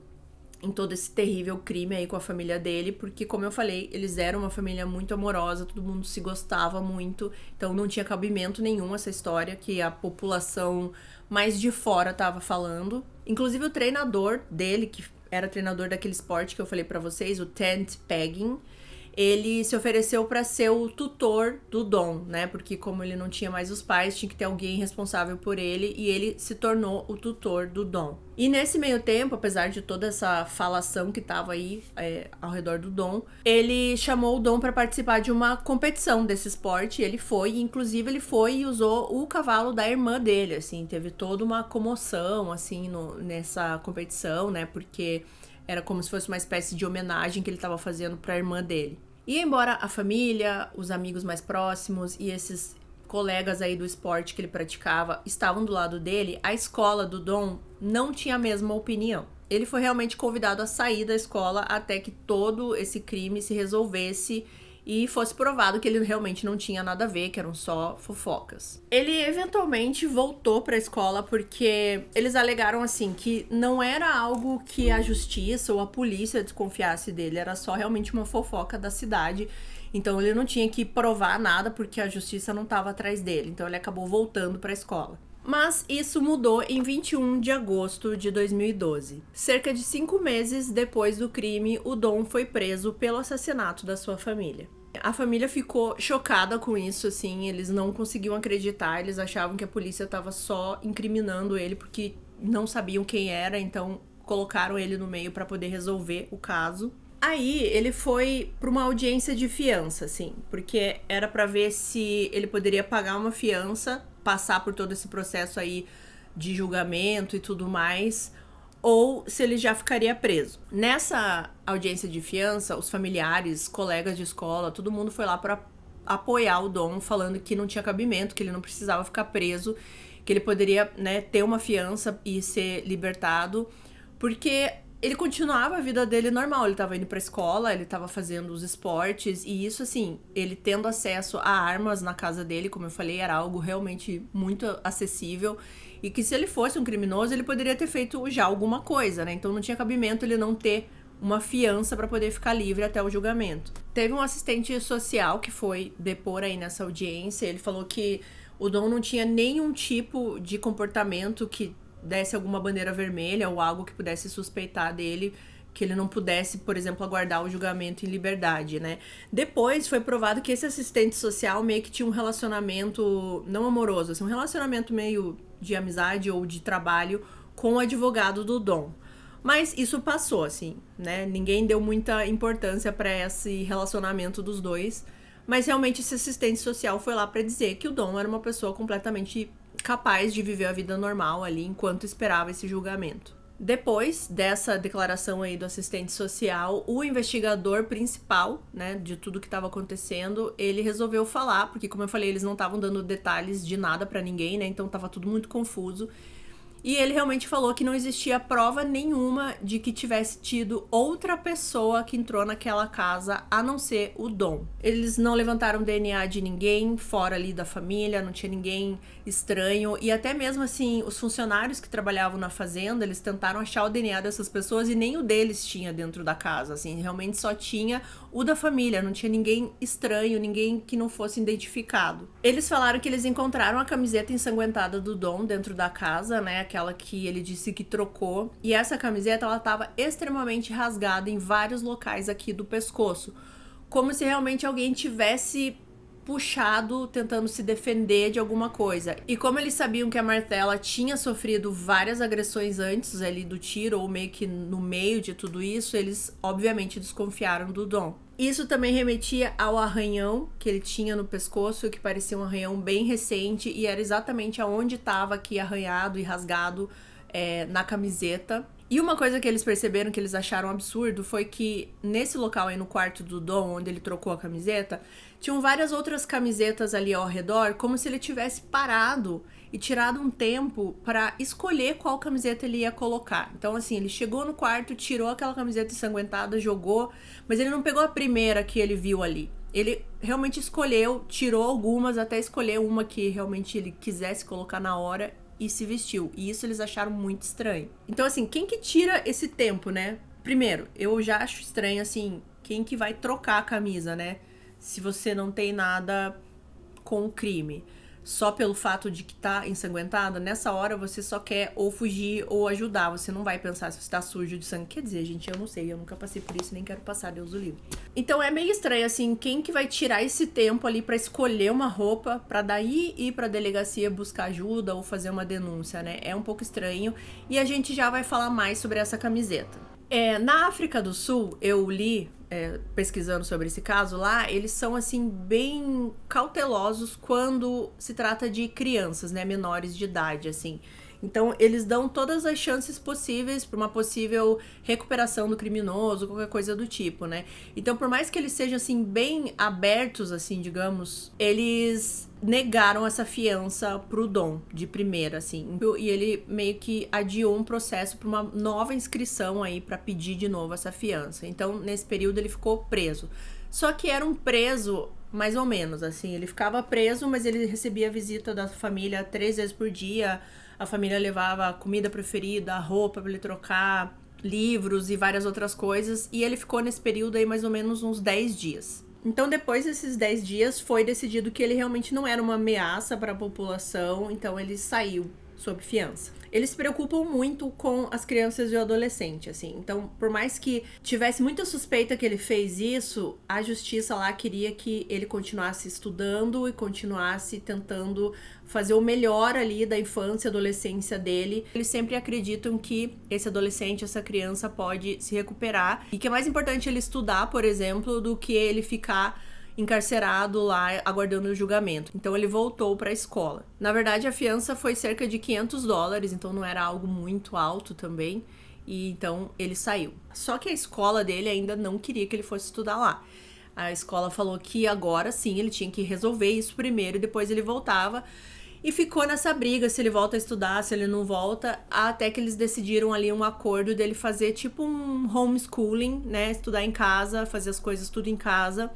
em todo esse terrível crime aí com a família dele, porque, como eu falei, eles eram uma família muito amorosa, todo mundo se gostava muito, então não tinha cabimento nenhum essa história que a população mais de fora tava falando. Inclusive o treinador dele, que era treinador daquele esporte que eu falei pra vocês, o tent pegging, ele se ofereceu para ser o tutor do Dom, né? Porque como ele não tinha mais os pais, tinha que ter alguém responsável por ele e ele se tornou o tutor do Dom. E nesse meio tempo, apesar de toda essa falação que tava aí ao redor do Dom, ele chamou o Dom para participar de uma competição desse esporte. Ele foi, inclusive ele foi e usou o cavalo da irmã dele, assim, teve toda uma comoção, assim, nessa competição, né? Porque era como se fosse uma espécie de homenagem que ele estava fazendo para a irmã dele. E embora a família, os amigos mais próximos e esses colegas aí do esporte que ele praticava estavam do lado dele, a escola do Dom não tinha a mesma opinião. Ele foi realmente convidado a sair da escola até que todo esse crime se resolvesse e fosse provado que ele realmente não tinha nada a ver, que eram só fofocas. Ele eventualmente voltou para a escola porque eles alegaram assim que não era algo que a justiça ou a polícia desconfiasse dele, era só realmente uma fofoca da cidade. Então ele não tinha que provar nada porque a justiça não estava atrás dele. Então ele acabou voltando para a escola. Mas isso mudou em 21 de agosto de 2012. Cerca de 5 meses depois do crime, o Dom foi preso pelo assassinato da sua família. A família ficou chocada com isso, assim, eles não conseguiam acreditar, eles achavam que a polícia estava só incriminando ele porque não sabiam quem era, então colocaram ele no meio para poder resolver o caso. Aí ele foi para uma audiência de fiança, assim, porque era para ver se ele poderia pagar uma fiança, passar por todo esse processo aí de julgamento e tudo mais, ou se ele já ficaria preso. Nessa audiência de fiança, os familiares, colegas de escola, todo mundo foi lá para apoiar o Dom, falando que não tinha cabimento, que ele não precisava ficar preso, que ele poderia, né, ter uma fiança e ser libertado, porque ele continuava a vida dele normal, ele tava indo pra escola, ele tava fazendo os esportes, e isso assim, ele tendo acesso a armas na casa dele, como eu falei, era algo realmente muito acessível, e que se ele fosse um criminoso, ele poderia ter feito já alguma coisa, né? Então não tinha cabimento ele não ter uma fiança para poder ficar livre até o julgamento. Teve um assistente social que foi depor aí nessa audiência, ele falou que o Dom não tinha nenhum tipo de comportamento que desse alguma bandeira vermelha ou algo que pudesse suspeitar dele, que ele não pudesse, por exemplo, aguardar o julgamento em liberdade, né? Depois foi provado que esse assistente social meio que tinha um relacionamento não amoroso, assim, um relacionamento meio de amizade ou de trabalho com o advogado do Dom. Mas isso passou, assim, né? Ninguém deu muita importância para esse relacionamento dos dois, mas realmente esse assistente social foi lá para dizer que o Dom era uma pessoa completamente capaz de viver a vida normal ali enquanto esperava esse julgamento. Depois dessa declaração aí do assistente social, o investigador principal, né, de tudo que estava acontecendo, ele resolveu falar, porque como eu falei, eles não estavam dando detalhes de nada pra ninguém, né, então tava tudo muito confuso. E ele realmente falou que não existia prova nenhuma de que tivesse tido outra pessoa que entrou naquela casa a não ser o Dom. Eles não levantaram DNA de ninguém fora ali da família, não tinha ninguém estranho. E até mesmo assim, os funcionários que trabalhavam na fazenda, eles tentaram achar o DNA dessas pessoas e nem o deles tinha dentro da casa. Assim, realmente só tinha o da família, não tinha ninguém estranho, ninguém que não fosse identificado. Eles falaram que eles encontraram a camiseta ensanguentada do Dom dentro da casa, né? Aquela que ele disse que trocou. E essa camiseta, ela estava extremamente rasgada em vários locais aqui do pescoço. Como se realmente alguém tivesse puxado, tentando se defender de alguma coisa. E como eles sabiam que a Martella tinha sofrido várias agressões antes ali do tiro, ou meio que no meio de tudo isso, eles obviamente desconfiaram do Dom. Isso também remetia ao arranhão que ele tinha no pescoço, que parecia um arranhão bem recente, e era exatamente aonde estava aqui arranhado e rasgado na camiseta. E uma coisa que eles perceberam, que eles acharam absurdo, foi que nesse local aí no quarto do Dom, onde ele trocou a camiseta, tinham várias outras camisetas ali ao redor, como se ele tivesse parado e tirado um tempo para escolher qual camiseta ele ia colocar. Então, assim, ele chegou no quarto, tirou aquela camiseta ensanguentada, jogou, mas ele não pegou a primeira que ele viu ali. Ele realmente escolheu, tirou algumas, até escolher uma que realmente ele quisesse colocar na hora e se vestiu. E isso eles acharam muito estranho. Então, assim, quem que tira esse tempo, né? Primeiro, eu já acho estranho, assim, quem que vai trocar a camisa, né? Se você não tem nada com o crime. Só pelo fato de que tá ensanguentada, nessa hora você só quer ou fugir ou ajudar. Você não vai pensar se você tá sujo de sangue. Quer dizer, gente, eu não sei, eu nunca passei por isso, nem quero passar, Deus o livre. Então é meio estranho, assim, quem que vai tirar esse tempo ali pra escolher uma roupa, pra daí ir pra delegacia buscar ajuda ou fazer uma denúncia, né? É um pouco estranho. E a gente já vai falar mais sobre essa camiseta. Na África do Sul, eu li, pesquisando sobre esse caso lá, eles são, assim, bem cautelosos quando se trata de crianças, né, menores de idade, assim. Então, eles dão todas as chances possíveis para uma possível recuperação do criminoso, qualquer coisa do tipo, né? Então, por mais que eles sejam, assim, bem abertos, assim, digamos, eles negaram essa fiança pro Dom, de primeira, assim. E ele meio que adiou um processo para uma nova inscrição aí, para pedir de novo essa fiança. Então, nesse período, ele ficou preso. Só que era um preso mais ou menos, assim. Ele ficava preso, mas ele recebia a visita da família 3 vezes por dia. A família levava a comida preferida, a roupa pra ele trocar, livros e várias outras coisas. E ele ficou nesse período aí mais ou menos uns 10 dias. Então, depois desses 10 dias, foi decidido que ele realmente não era uma ameaça para a população, então ele saiu sob fiança. Eles se preocupam muito com as crianças e o adolescente, assim. Então, por mais que tivesse muita suspeita que ele fez isso, a justiça lá queria que ele continuasse estudando e continuasse tentando fazer o melhor ali da infância e adolescência dele. Eles sempre acreditam que esse adolescente, essa criança pode se recuperar e que é mais importante ele estudar, por exemplo, do que ele ficar encarcerado lá, aguardando o julgamento. Então ele voltou para a escola. Na verdade, a fiança foi cerca de $500, então não era algo muito alto também. E então ele saiu. Só que a escola dele ainda não queria que ele fosse estudar lá. A escola falou que agora sim ele tinha que resolver isso primeiro e depois ele voltava. E ficou nessa briga, se ele volta a estudar, se ele não volta, até que eles decidiram ali um acordo dele fazer tipo um homeschooling, né? Estudar em casa, fazer as coisas tudo em casa.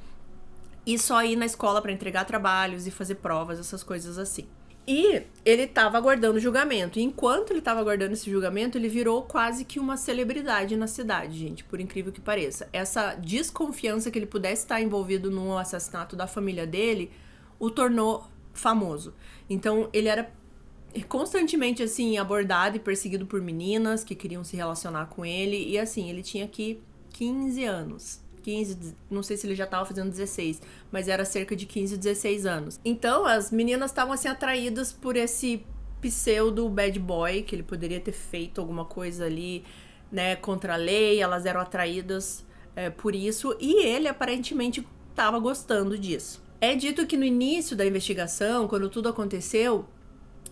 E só ir na escola para entregar trabalhos e fazer provas, essas coisas assim. E ele tava aguardando o julgamento. E enquanto ele tava aguardando esse julgamento, ele virou quase que uma celebridade na cidade, gente, por incrível que pareça. Essa desconfiança que ele pudesse estar envolvido no assassinato da família dele o tornou famoso. Então, ele era constantemente, assim, abordado e perseguido por meninas que queriam se relacionar com ele. E, assim, ele tinha aqui 15 anos. 15, não sei se ele já tava fazendo 16, mas era cerca de 15, 16 anos. Então, as meninas estavam, assim, atraídas por esse pseudo bad boy, que ele poderia ter feito alguma coisa ali, né, contra a lei, elas eram atraídas por isso, e ele aparentemente tava gostando disso. É dito que no início da investigação, quando tudo aconteceu,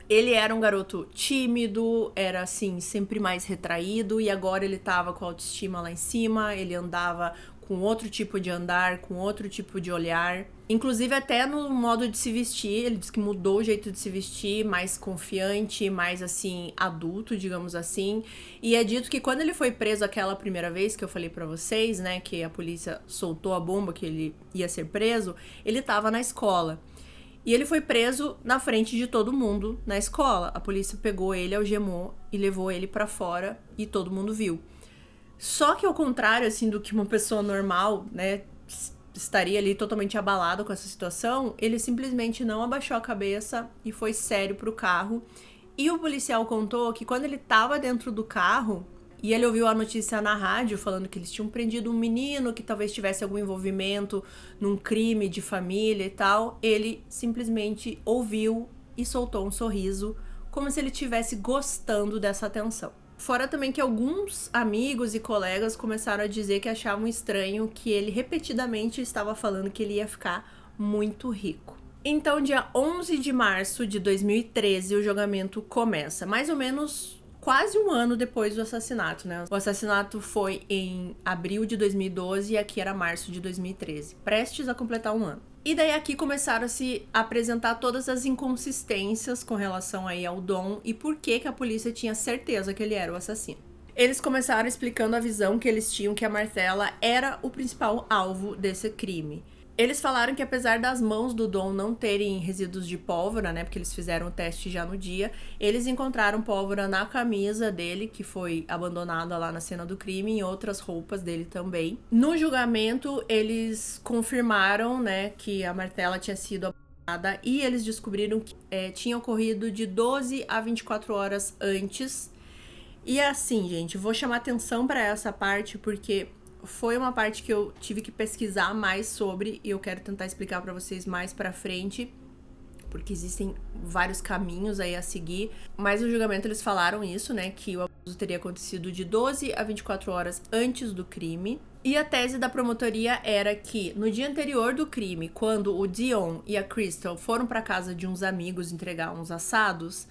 Ele era um garoto tímido, era assim, sempre mais retraído, e agora ele tava com a autoestima lá em cima, ele andava com outro tipo de andar, com outro tipo de olhar. Inclusive até no modo de se vestir, ele disse que mudou o jeito de se vestir, mais confiante, mais assim, adulto, digamos assim. E é dito que quando ele foi preso aquela primeira vez que eu falei pra vocês, né, que a polícia soltou a bomba que ele ia ser preso, ele tava na escola. E ele foi preso na frente de todo mundo na escola. A polícia pegou ele, algemou e levou ele pra fora e todo mundo viu. Só que ao contrário, assim, do que uma pessoa normal, né, estaria ali totalmente abalado com essa situação, ele simplesmente não abaixou a cabeça e foi sério pro carro. E o policial contou que quando ele tava dentro do carro e ele ouviu a notícia na rádio falando que eles tinham prendido um menino que talvez tivesse algum envolvimento num crime de família e tal, ele simplesmente ouviu e soltou um sorriso, como se ele estivesse gostando dessa atenção. Fora também que alguns amigos e colegas começaram a dizer que achavam estranho que ele repetidamente estava falando que ele ia ficar muito rico. Então, dia 11 de março de 2013, o julgamento começa, mais ou menos quase um ano depois do assassinato, né? O assassinato foi em abril de 2012 e aqui era março de 2013, prestes a completar um ano. E daí aqui começaram a se apresentar todas as inconsistências com relação aí ao Dom e por que a polícia tinha certeza que ele era o assassino. Eles começaram explicando a visão que eles tinham que a Marcella era o principal alvo desse crime. Eles falaram que apesar das mãos do Dom não terem resíduos de pólvora, né, porque eles fizeram o teste já no dia, eles encontraram pólvora na camisa dele, que foi abandonada lá na cena do crime, e em outras roupas dele também. No julgamento, eles confirmaram, né, que a Marcella tinha sido abandonada e eles descobriram que tinha ocorrido de 12 a 24 horas antes. E assim, gente, vou chamar atenção para essa parte porque foi uma parte que eu tive que pesquisar mais sobre e eu quero tentar explicar pra vocês mais pra frente, porque existem vários caminhos aí a seguir. Mas no julgamento eles falaram isso, né, que o abuso teria acontecido de 12 a 24 horas antes do crime. E a tese da promotoria era que no dia anterior do crime, quando o Dion e a Crystal foram pra casa de uns amigos entregar uns assados,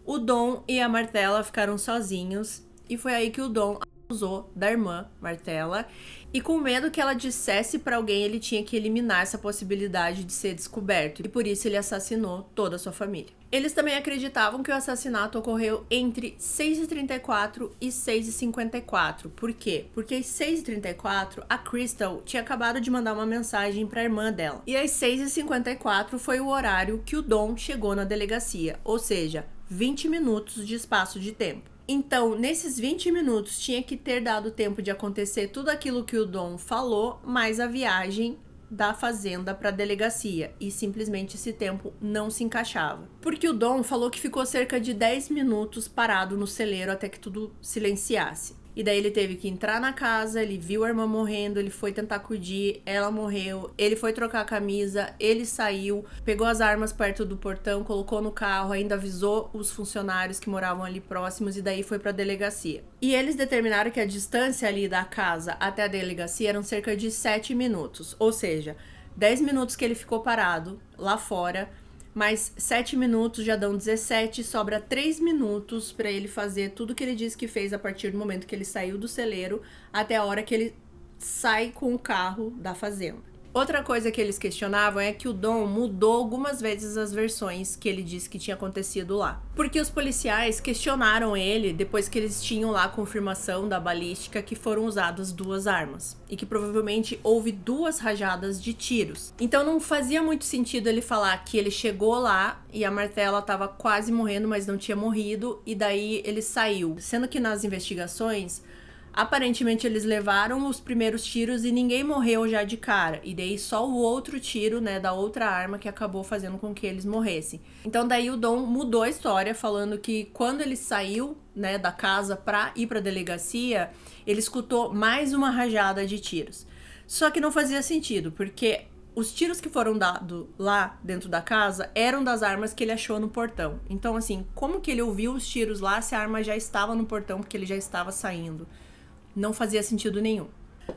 o Dom e a Marcella ficaram sozinhos e foi aí que o Dom abusou da irmã, Marcella, e com medo que ela dissesse pra alguém, ele tinha que eliminar essa possibilidade de ser descoberto, e por isso ele assassinou toda a sua família. Eles também acreditavam que o assassinato ocorreu entre 6h34 e 6h54. Por quê? Porque às 6h34, a Crystal tinha acabado de mandar uma mensagem pra irmã dela. E às 6h54 foi o horário que o Dom chegou na delegacia, ou seja, 20 minutos de espaço de tempo. Então, nesses 20 minutos, tinha que ter dado tempo de acontecer tudo aquilo que o Dom falou, mais a viagem da fazenda para a delegacia. E simplesmente esse tempo não se encaixava. Porque o Dom falou que ficou cerca de 10 minutos parado no celeiro até que tudo silenciasse. E daí ele teve que entrar na casa, ele viu a irmã morrendo, ele foi tentar acudir, ela morreu, ele foi trocar a camisa, ele saiu, pegou as armas perto do portão, colocou no carro, ainda avisou os funcionários que moravam ali próximos e daí foi pra delegacia. E eles determinaram que a distância ali da casa até a delegacia eram cerca de 7 minutos, ou seja, 10 minutos que ele ficou parado lá fora, mais 7 minutos já dão 17, sobra 3 minutos para ele fazer tudo que ele disse que fez a partir do momento que ele saiu do celeiro até a hora que ele sai com o carro da fazenda. Outra coisa que eles questionavam é que o Dom mudou algumas vezes as versões que ele disse que tinha acontecido lá. Porque os policiais questionaram ele depois que eles tinham lá a confirmação da balística que foram usadas 2 armas. E que provavelmente houve 2 rajadas de tiros. Então não fazia muito sentido ele falar que ele chegou lá e a Marcella estava quase morrendo, mas não tinha morrido. E daí ele saiu. Sendo que nas investigações, aparentemente eles levaram os primeiros tiros e ninguém morreu já de cara. E daí só o outro tiro, né, da outra arma que acabou fazendo com que eles morressem. Então daí o Dom mudou a história, falando que quando ele saiu, né, da casa pra ir pra delegacia, ele escutou mais uma rajada de tiros. Só que não fazia sentido, porque os tiros que foram dados lá dentro da casa eram das armas que ele achou no portão. Então assim, como que ele ouviu os tiros lá se a arma já estava no portão porque ele já estava saindo? Não fazia sentido nenhum.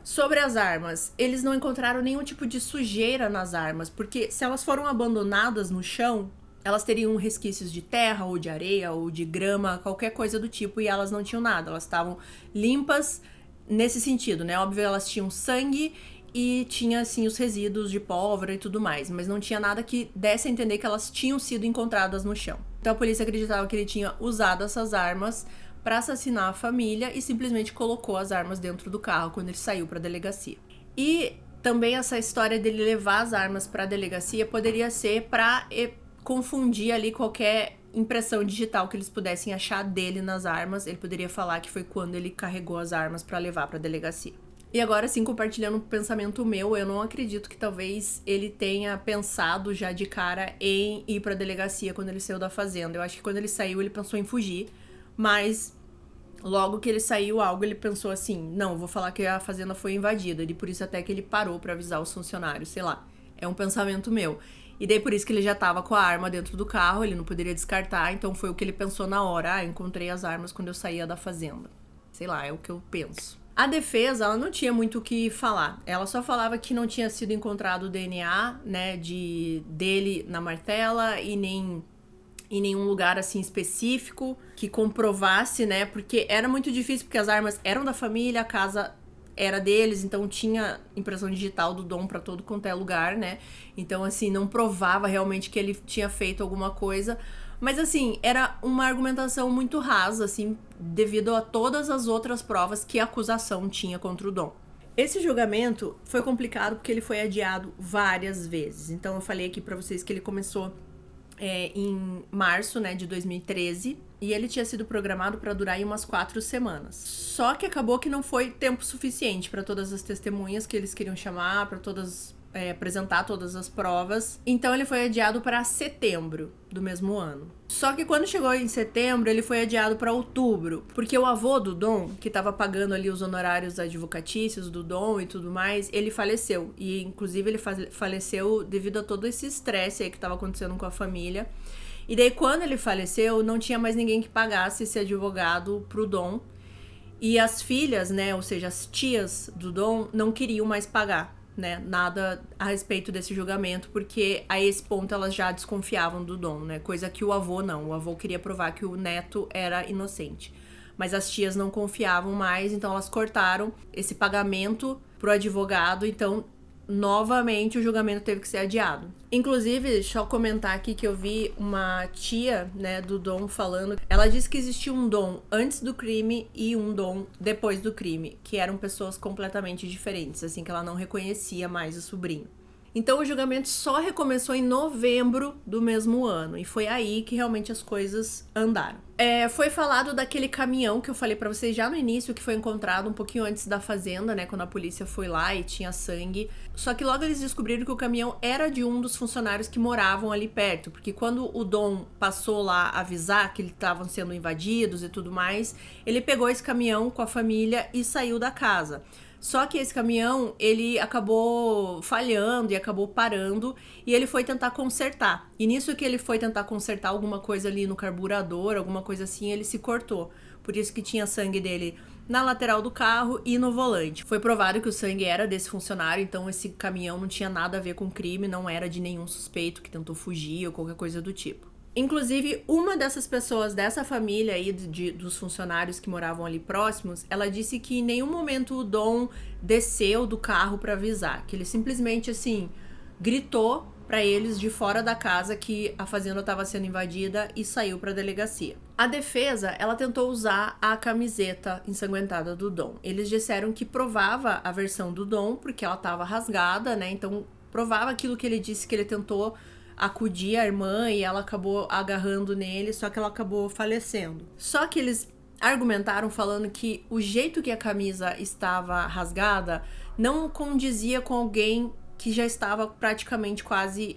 Sobre as armas, eles não encontraram nenhum tipo de sujeira nas armas, porque se elas foram abandonadas no chão, elas teriam resquícios de terra ou de areia ou de grama, qualquer coisa do tipo, e elas não tinham nada, elas estavam limpas nesse sentido, né? Óbvio, elas tinham sangue e tinha, assim, os resíduos de pólvora e tudo mais, mas não tinha nada que desse a entender que elas tinham sido encontradas no chão. Então a polícia acreditava que ele tinha usado essas armas para assassinar a família e simplesmente colocou as armas dentro do carro quando ele saiu para a delegacia. E também essa história dele levar as armas para a delegacia poderia ser para confundir ali qualquer impressão digital que eles pudessem achar dele nas armas. Ele poderia falar que foi quando ele carregou as armas para levar para a delegacia. E agora, sim, compartilhando um pensamento meu, eu não acredito que talvez ele tenha pensado já de cara em ir pra delegacia quando ele saiu da fazenda. Eu acho que quando ele saiu, ele pensou em fugir, mas logo que ele saiu, ele pensou assim, não, vou falar que a fazenda foi invadida, e por isso até que ele parou pra avisar os funcionários, sei lá. É um pensamento meu. E daí por isso que ele já tava com a arma dentro do carro, ele não poderia descartar, então foi o que ele pensou na hora. Encontrei as armas quando eu saía da fazenda. Sei lá, é o que eu penso. A defesa, ela não tinha muito o que falar. Ela só falava que não tinha sido encontrado o DNA, né, dele na martela e nem em nenhum lugar, assim, específico que comprovasse, né, porque era muito difícil, porque as armas eram da família, a casa era deles, então tinha impressão digital do Dom pra todo quanto é lugar, né, então, assim, não provava realmente que ele tinha feito alguma coisa. Mas, assim, era uma argumentação muito rasa, assim, devido a todas as outras provas que a acusação tinha contra o Dom. Esse julgamento foi complicado porque ele foi adiado várias vezes. Então, eu falei aqui pra vocês que ele começou em março, né, de 2013. E ele tinha sido programado pra durar aí umas 4 semanas. Só que acabou que não foi tempo suficiente pra todas as testemunhas que eles queriam chamar, pra apresentar todas as provas. Então ele foi adiado para setembro do mesmo ano. Só que quando chegou em setembro, ele foi adiado para outubro, porque o avô do Dom, que estava pagando ali os honorários advocatícios do Dom e tudo mais, ele faleceu. E inclusive ele faleceu devido a todo esse estresse aí que estava acontecendo com a família. E daí quando ele faleceu, não tinha mais ninguém que pagasse esse advogado pro Dom. E as filhas, né, ou seja, as tias do Dom, não queriam mais pagar, né, nada a respeito desse julgamento, porque a esse ponto elas já desconfiavam do Dom, né, coisa que o avô não. O avô queria provar que o neto era inocente. Mas as tias não confiavam mais, então elas cortaram esse pagamento pro advogado, então novamente o julgamento teve que ser adiado. Inclusive, deixa eu comentar aqui que eu vi uma tia, né, do Dom falando. Ela disse que existia um Dom antes do crime e um Dom depois do crime, que eram pessoas completamente diferentes, assim, que ela não reconhecia mais o sobrinho. Então o julgamento só recomeçou em novembro do mesmo ano, e foi aí que realmente as coisas andaram. Foi falado daquele caminhão que eu falei pra vocês já no início, que foi encontrado um pouquinho antes da fazenda, né, quando a polícia foi lá e tinha sangue. Só que logo eles descobriram que o caminhão era de um dos funcionários que moravam ali perto, porque quando o Dom passou lá avisar que eles estavam sendo invadidos e tudo mais, ele pegou esse caminhão com a família e saiu da casa. Só que esse caminhão, ele acabou falhando e acabou parando, e ele foi tentar consertar. E nisso que ele foi tentar consertar alguma coisa ali no carburador, alguma coisa assim, ele se cortou. Por isso que tinha sangue dele na lateral do carro e no volante. Foi provado que o sangue era desse funcionário, então esse caminhão não tinha nada a ver com crime, não era de nenhum suspeito que tentou fugir ou qualquer coisa do tipo. Inclusive, uma dessas pessoas dessa família aí, dos funcionários que moravam ali próximos, ela disse que em nenhum momento o Dom desceu do carro pra avisar, que ele simplesmente, assim, gritou pra eles de fora da casa que a fazenda estava sendo invadida e saiu pra delegacia. A defesa, ela tentou usar a camiseta ensanguentada do Dom. Eles disseram que provava a versão do Dom, porque ela estava rasgada, né, então provava aquilo que ele disse, que ele tentou acudir a irmã e ela acabou agarrando nele, só que ela acabou falecendo. Só que eles argumentaram falando que o jeito que a camisa estava rasgada não condizia com alguém que já estava praticamente quase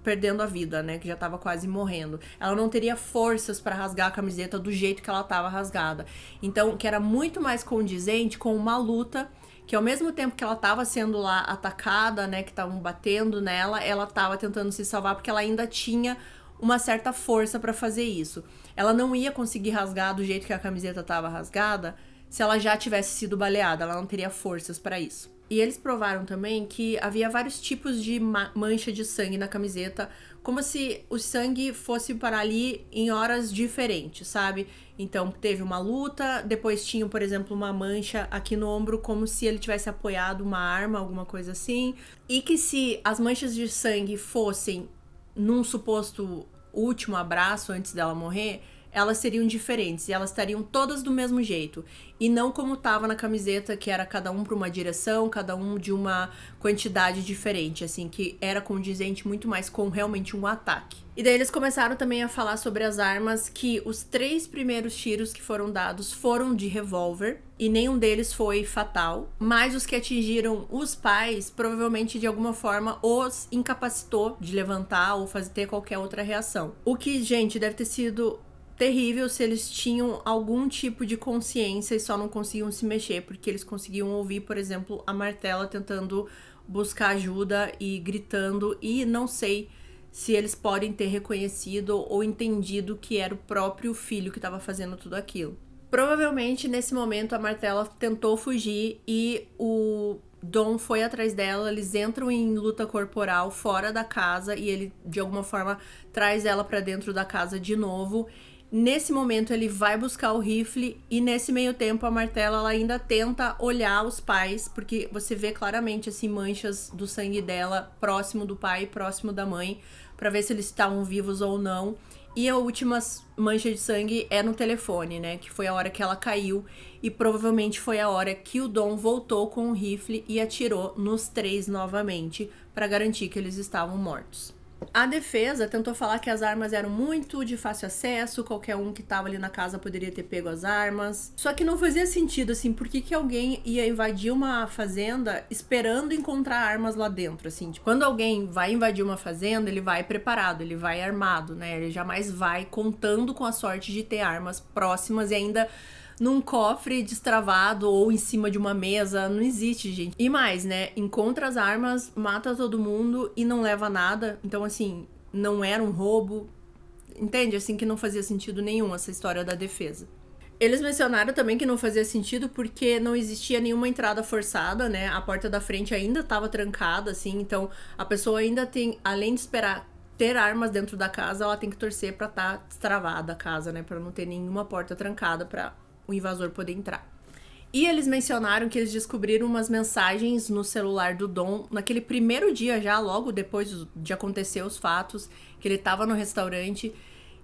perdendo a vida, né, que já estava quase morrendo. Ela não teria forças para rasgar a camiseta do jeito que ela estava rasgada. Então, que era muito mais condizente com uma luta que ao mesmo tempo que ela estava sendo lá atacada, né, que estavam batendo nela, ela estava tentando se salvar porque ela ainda tinha uma certa força para fazer isso. Ela não ia conseguir rasgar do jeito que a camiseta estava rasgada se ela já tivesse sido baleada, ela não teria forças para isso. E eles provaram também que havia vários tipos de mancha de sangue na camiseta, como se o sangue fosse parar ali em horas diferentes, sabe? Então teve uma luta, depois tinha, por exemplo, uma mancha aqui no ombro, como se ele tivesse apoiado uma arma, alguma coisa assim. E que se as manchas de sangue fossem num suposto último abraço antes dela morrer, elas seriam diferentes e elas estariam todas do mesmo jeito. E não como tava na camiseta, que era cada um para uma direção, cada um de uma quantidade diferente, assim, que era condizente muito mais com realmente um ataque. E daí eles começaram também a falar sobre as armas, que os 3 primeiros tiros que foram dados foram de revólver, e nenhum deles foi fatal, mas os que atingiram os pais, provavelmente de alguma forma os incapacitou de levantar ou ter qualquer outra reação. O que, gente, deve ter sido terrível se eles tinham algum tipo de consciência e só não conseguiam se mexer, porque eles conseguiam ouvir, por exemplo, a Martella tentando buscar ajuda e gritando, e não sei se eles podem ter reconhecido ou entendido que era o próprio filho que estava fazendo tudo aquilo. Provavelmente, nesse momento, a Martella tentou fugir e o Dom foi atrás dela, eles entram em luta corporal fora da casa e ele, de alguma forma, traz ela para dentro da casa de novo. Nesse momento ele vai buscar o rifle e nesse meio tempo a Martella ela ainda tenta olhar os pais, porque você vê claramente assim manchas do sangue dela próximo do pai, próximo da mãe, para ver se eles estavam vivos ou não. E a última mancha de sangue é no telefone, né, que foi a hora que ela caiu e provavelmente foi a hora que o Dom voltou com o rifle e atirou nos 3 novamente para garantir que eles estavam mortos. A defesa tentou falar que as armas eram muito de fácil acesso, qualquer um que tava ali na casa poderia ter pego as armas. Só que não fazia sentido, assim, por que alguém ia invadir uma fazenda esperando encontrar armas lá dentro, assim. Tipo, quando alguém vai invadir uma fazenda, ele vai preparado, ele vai armado, né? Ele jamais vai contando com a sorte de ter armas próximas e ainda num cofre destravado ou em cima de uma mesa. Não existe, gente. E mais, né? Encontra as armas, mata todo mundo e não leva nada. Então, assim, não era um roubo. Entende? Assim, que não fazia sentido nenhum essa história da defesa. Eles mencionaram também que não fazia sentido porque não existia nenhuma entrada forçada, né? A porta da frente ainda estava trancada, assim. Então, a pessoa ainda tem, além de esperar ter armas dentro da casa, ela tem que torcer pra estar destravada a casa, né? Pra não ter nenhuma porta trancada pra o invasor poder entrar. E eles mencionaram que eles descobriram umas mensagens no celular do Dom naquele primeiro dia já, logo depois de acontecer os fatos, que ele tava no restaurante.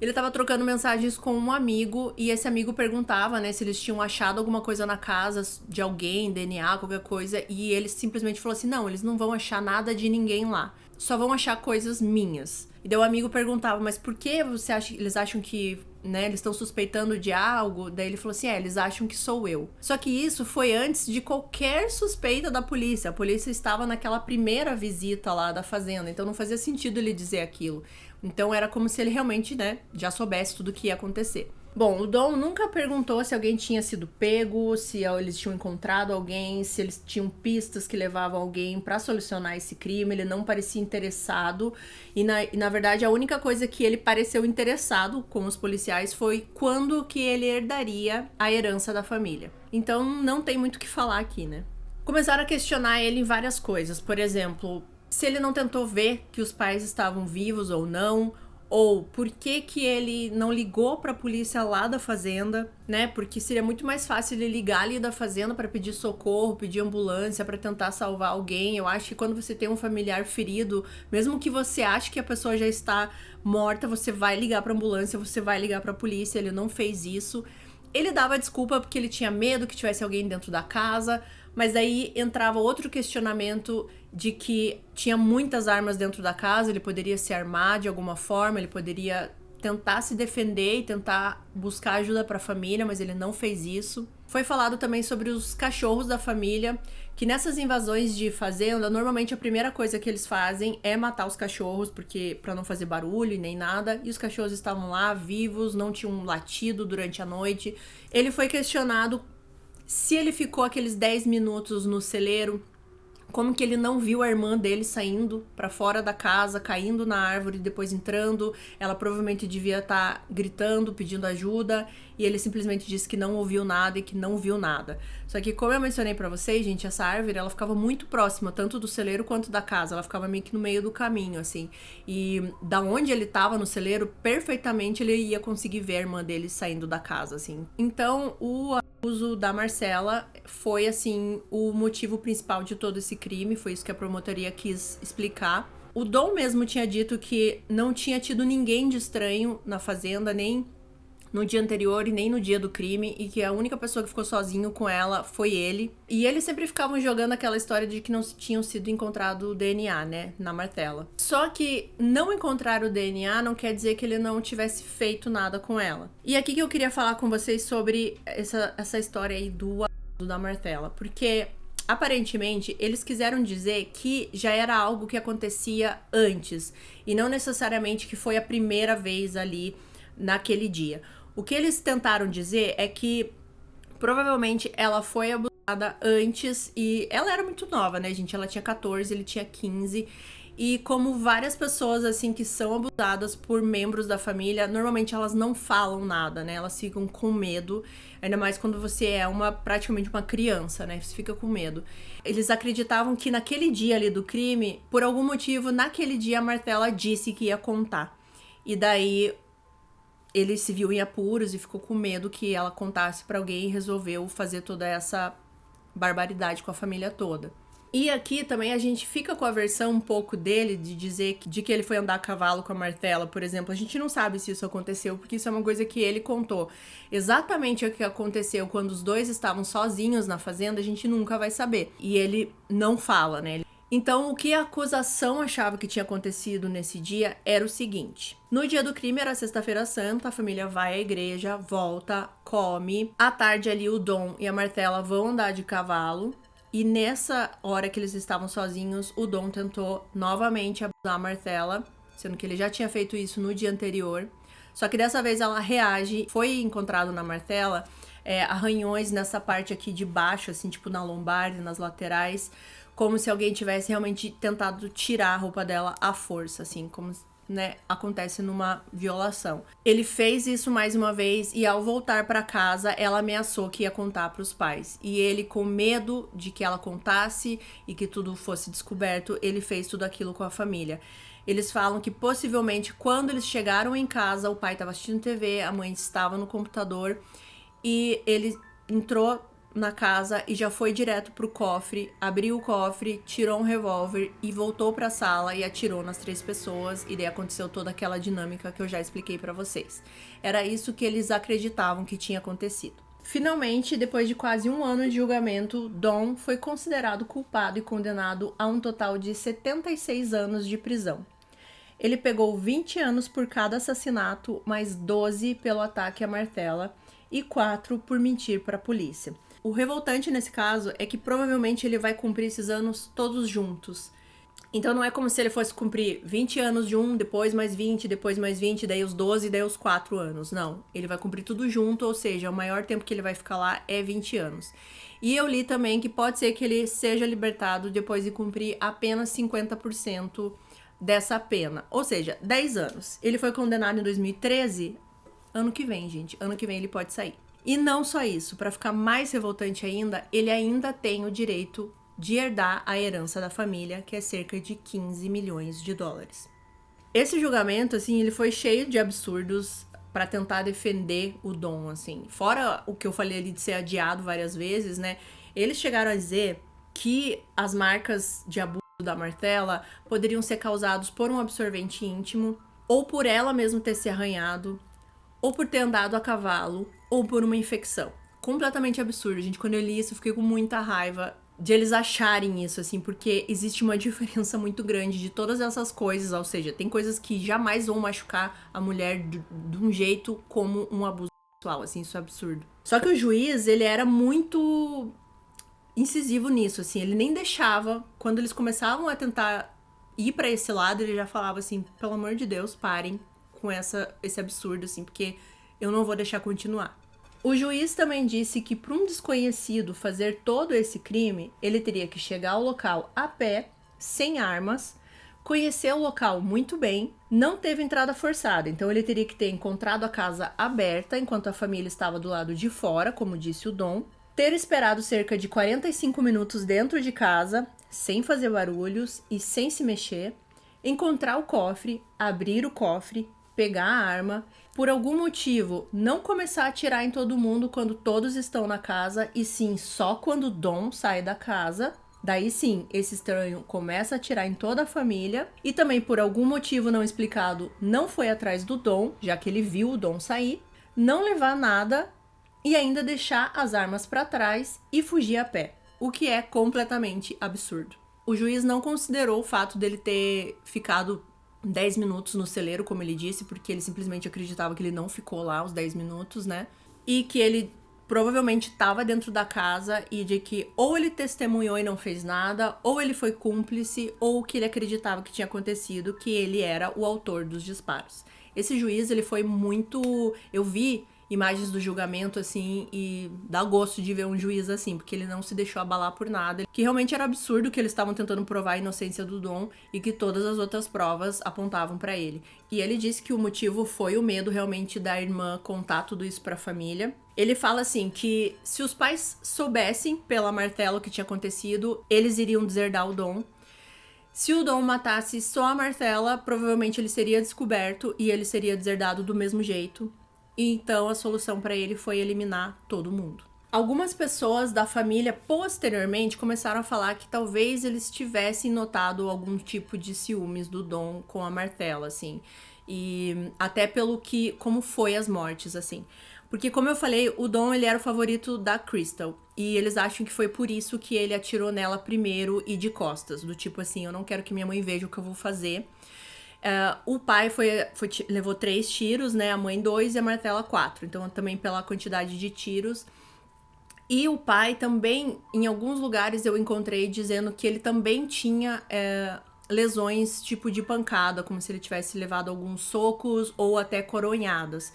Ele tava trocando mensagens com um amigo e esse amigo perguntava, né, se eles tinham achado alguma coisa na casa de alguém, DNA, qualquer coisa, e ele simplesmente falou assim, não, eles não vão achar nada de ninguém lá, só vão achar coisas minhas. E daí o amigo perguntava, mas por que eles acham que, né, eles estão suspeitando de algo? Daí ele falou assim, eles acham que sou eu. Só que isso foi antes de qualquer suspeita da polícia. A polícia estava naquela primeira visita lá da fazenda, então não fazia sentido ele dizer aquilo. Então era como se ele realmente, né, já soubesse tudo o que ia acontecer. Bom, o Dom nunca perguntou se alguém tinha sido pego, se eles tinham encontrado alguém, se eles tinham pistas que levavam alguém pra solucionar esse crime. Ele não parecia interessado e na verdade a única coisa que ele pareceu interessado com os policiais foi quando que ele herdaria a herança da família. Então não tem muito o que falar aqui, né? Começaram a questionar ele em várias coisas, por exemplo, se ele não tentou ver que os pais estavam vivos ou não, ou por que ele não ligou pra polícia lá da fazenda, né? Porque seria muito mais fácil ele ligar ali da fazenda pra pedir socorro, pedir ambulância, pra tentar salvar alguém. Eu acho que quando você tem um familiar ferido, mesmo que você ache que a pessoa já está morta, você vai ligar pra ambulância, você vai ligar pra polícia. Ele não fez isso. Ele dava desculpa porque ele tinha medo que tivesse alguém dentro da casa, mas daí entrava outro questionamento de que tinha muitas armas dentro da casa, ele poderia se armar de alguma forma, ele poderia tentar se defender e tentar buscar ajuda para a família, mas ele não fez isso. Foi falado também sobre os cachorros da família, que nessas invasões de fazenda, normalmente a primeira coisa que eles fazem é matar os cachorros, porque para não fazer barulho e nem nada, e os cachorros estavam lá vivos, não tinham latido durante a noite. Ele foi questionado se ele ficou aqueles 10 minutos no celeiro Como que ele não viu a irmã dele saindo pra fora da casa, caindo na árvore e depois entrando. Ela provavelmente devia estar gritando, pedindo ajuda, e ele simplesmente disse que não ouviu nada e que não viu nada. Só que, como eu mencionei pra vocês, gente, essa árvore, ela ficava muito próxima, tanto do celeiro quanto da casa. Ela ficava meio que no meio do caminho, assim. E da onde ele tava no celeiro, perfeitamente ele ia conseguir ver a irmã dele saindo da casa, assim. Então, o abuso da Marcela foi, assim, o motivo principal de todo esse crime. Foi isso que a promotoria quis explicar. O Dom mesmo tinha dito que não tinha tido ninguém de estranho na fazenda, nem no dia anterior e nem no dia do crime, e que a única pessoa que ficou sozinho com ela foi ele. E eles sempre ficavam jogando aquela história de que não tinham sido encontrado o DNA, né, na Martella. Só que não encontrar o DNA não quer dizer que ele não tivesse feito nada com ela. E aqui que eu queria falar com vocês sobre essa história aí do abuso da Martella, porque aparentemente, eles quiseram dizer que já era algo que acontecia antes, e não necessariamente que foi a primeira vez ali naquele dia. O que eles tentaram dizer é que provavelmente ela foi abusada antes, e ela era muito nova, né, gente? Ela tinha 14, ele tinha 15. E como várias pessoas, assim, que são abusadas por membros da família, normalmente elas não falam nada, né? Elas ficam com medo, ainda mais quando você é praticamente uma criança, né? Você fica com medo. Eles acreditavam que naquele dia ali do crime, por algum motivo, naquele dia a Martella disse que ia contar. E daí ele se viu em apuros e ficou com medo que ela contasse pra alguém e resolveu fazer toda essa barbaridade com a família toda. E aqui também a gente fica com a versão um pouco dele de dizer de que ele foi andar a cavalo com a Martella, por exemplo. A gente não sabe se isso aconteceu, porque isso é uma coisa que ele contou. Exatamente o que aconteceu quando os dois estavam sozinhos na fazenda, a gente nunca vai saber. E ele não fala, né? Então, o que a acusação achava que tinha acontecido nesse dia era o seguinte. No dia do crime, era sexta-feira santa, a família vai à igreja, volta, come. À tarde ali, o Dom e a Martella vão andar de cavalo. E nessa hora que eles estavam sozinhos, o Dom tentou novamente abusar a Martella, sendo que ele já tinha feito isso no dia anterior. Só que dessa vez ela reage. Foi encontrado na Martella arranhões nessa parte aqui de baixo, assim, tipo na lombar e nas laterais, como se alguém tivesse realmente tentado tirar a roupa dela à força, assim, como, né, acontece numa violação. Ele fez isso mais uma vez e ao voltar para casa, ela ameaçou que ia contar para os pais. E ele, com medo de que ela contasse e que tudo fosse descoberto, ele fez tudo aquilo com a família. Eles falam que possivelmente quando eles chegaram em casa, o pai estava assistindo TV, a mãe estava no computador e ele entrou na casa e já foi direto pro cofre, abriu o cofre, tirou um revólver e voltou pra sala e atirou nas 3 pessoas, e daí aconteceu toda aquela dinâmica que eu já expliquei pra vocês. Era isso que eles acreditavam que tinha acontecido. Finalmente, depois de quase 1 ano de julgamento, Dom foi considerado culpado e condenado a um total de 76 anos de prisão. Ele pegou 20 anos por cada assassinato, mais 12 pelo ataque à Martella e 4 por mentir para a polícia. O revoltante nesse caso é que provavelmente ele vai cumprir esses anos todos juntos. Então não é como se ele fosse cumprir 20 anos de um, depois mais 20, depois mais 20, daí os 12, daí os 4 anos. Não, ele vai cumprir tudo junto, ou seja, o maior tempo que ele vai ficar lá é 20 anos. E eu li também que pode ser que ele seja libertado depois de cumprir apenas 50% dessa pena, ou seja, 10 anos. Ele foi condenado em 2013, ano que vem, gente, ano que vem ele pode sair. E não só isso, para ficar mais revoltante ainda, ele ainda tem o direito de herdar a herança da família, que é cerca de 15 milhões de dólares. Esse julgamento, assim, ele foi cheio de absurdos para tentar defender o Dom, assim. Fora o que eu falei ali de ser adiado várias vezes, né? Eles chegaram a dizer que as marcas de abuso da Martella poderiam ser causados por um absorvente íntimo, ou por ela mesma ter se arranhado, ou por ter andado a cavalo, ou por uma infecção. Completamente absurdo, gente. Quando eu li isso, eu fiquei com muita raiva de eles acharem isso, assim, porque existe uma diferença muito grande de todas essas coisas, ou seja, tem coisas que jamais vão machucar a mulher de um jeito como um abuso sexual, assim, isso é absurdo. Só que o juiz, ele era muito incisivo nisso, assim, ele nem deixava, quando eles começavam a tentar ir pra esse lado, ele já falava assim, pelo amor de Deus, parem com esse absurdo, assim, porque eu não vou deixar continuar. O juiz também disse que para um desconhecido fazer todo esse crime, ele teria que chegar ao local a pé, sem armas, conhecer o local muito bem, não teve entrada forçada, então ele teria que ter encontrado a casa aberta enquanto a família estava do lado de fora, como disse o Dom, ter esperado cerca de 45 minutos dentro de casa, sem fazer barulhos e sem se mexer, encontrar o cofre, abrir o cofre, pegar a arma, por algum motivo não começar a atirar em todo mundo quando todos estão na casa, e sim só quando Dom sai da casa. Daí sim, esse estranho começa a atirar em toda a família, e também por algum motivo não explicado não foi atrás do Dom, já que ele viu o Dom sair, não levar nada e ainda deixar as armas para trás e fugir a pé, o que é completamente absurdo. O juiz não considerou o fato dele ter ficado 10 minutos no celeiro, como ele disse, porque ele simplesmente acreditava que ele não ficou lá os 10 minutos, né? E que ele provavelmente estava dentro da casa e de que ou ele testemunhou e não fez nada, ou ele foi cúmplice, ou que ele acreditava que tinha acontecido, que ele era o autor dos disparos. Esse juiz, ele foi muito... Eu vi imagens do julgamento, assim, e dá gosto de ver um juiz assim, porque ele não se deixou abalar por nada, que realmente era absurdo que eles estavam tentando provar a inocência do Dom e que todas as outras provas apontavam pra ele. E ele disse que o motivo foi o medo realmente da irmã contar tudo isso pra família. Ele fala assim que se os pais soubessem pela Martella o que tinha acontecido, eles iriam deserdar o Dom. Se o Dom matasse só a Martella, provavelmente ele seria descoberto e ele seria deserdado do mesmo jeito. Então a solução para ele foi eliminar todo mundo. Algumas pessoas da família posteriormente começaram a falar que talvez eles tivessem notado algum tipo de ciúmes do Dom com a Martella, assim. E até pelo que, como foi as mortes, assim. Porque, como eu falei, o Dom, ele era o favorito da Crystal. E eles acham que foi por isso que ele atirou nela primeiro e de costas. Do tipo assim, eu não quero que minha mãe veja o que eu vou fazer. O pai levou 3 tiros, né? A mãe 2 e a Martella 4. Então, também pela quantidade de tiros. E o pai também, em alguns lugares eu encontrei dizendo que ele também tinha lesões tipo de pancada, como se ele tivesse levado alguns socos ou até coronhadas.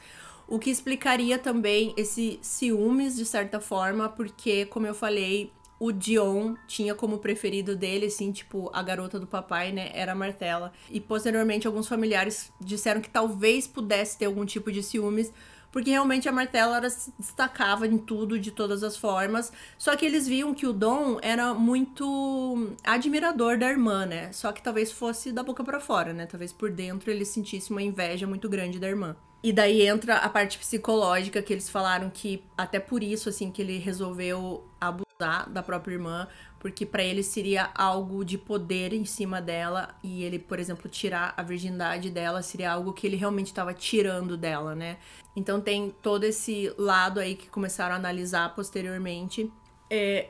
O que explicaria também esse ciúmes, de certa forma, porque, como eu falei, o Dion tinha como preferido dele, assim, tipo, a garota do papai, né, era a Martella. E, posteriormente, alguns familiares disseram que talvez pudesse ter algum tipo de ciúmes, porque realmente a Martella ela se destacava em tudo, de todas as formas. Só que eles viam que o Dom era muito admirador da irmã, né? Só que talvez fosse da boca pra fora, né? Talvez por dentro ele sentisse uma inveja muito grande da irmã. E daí entra a parte psicológica, que eles falaram que até por isso, assim, que ele resolveu abusar da própria irmã, porque pra ele seria algo de poder em cima dela, e ele, por exemplo, tirar a virgindade dela seria algo que ele realmente estava tirando dela, né? Então tem todo esse lado aí que começaram a analisar posteriormente.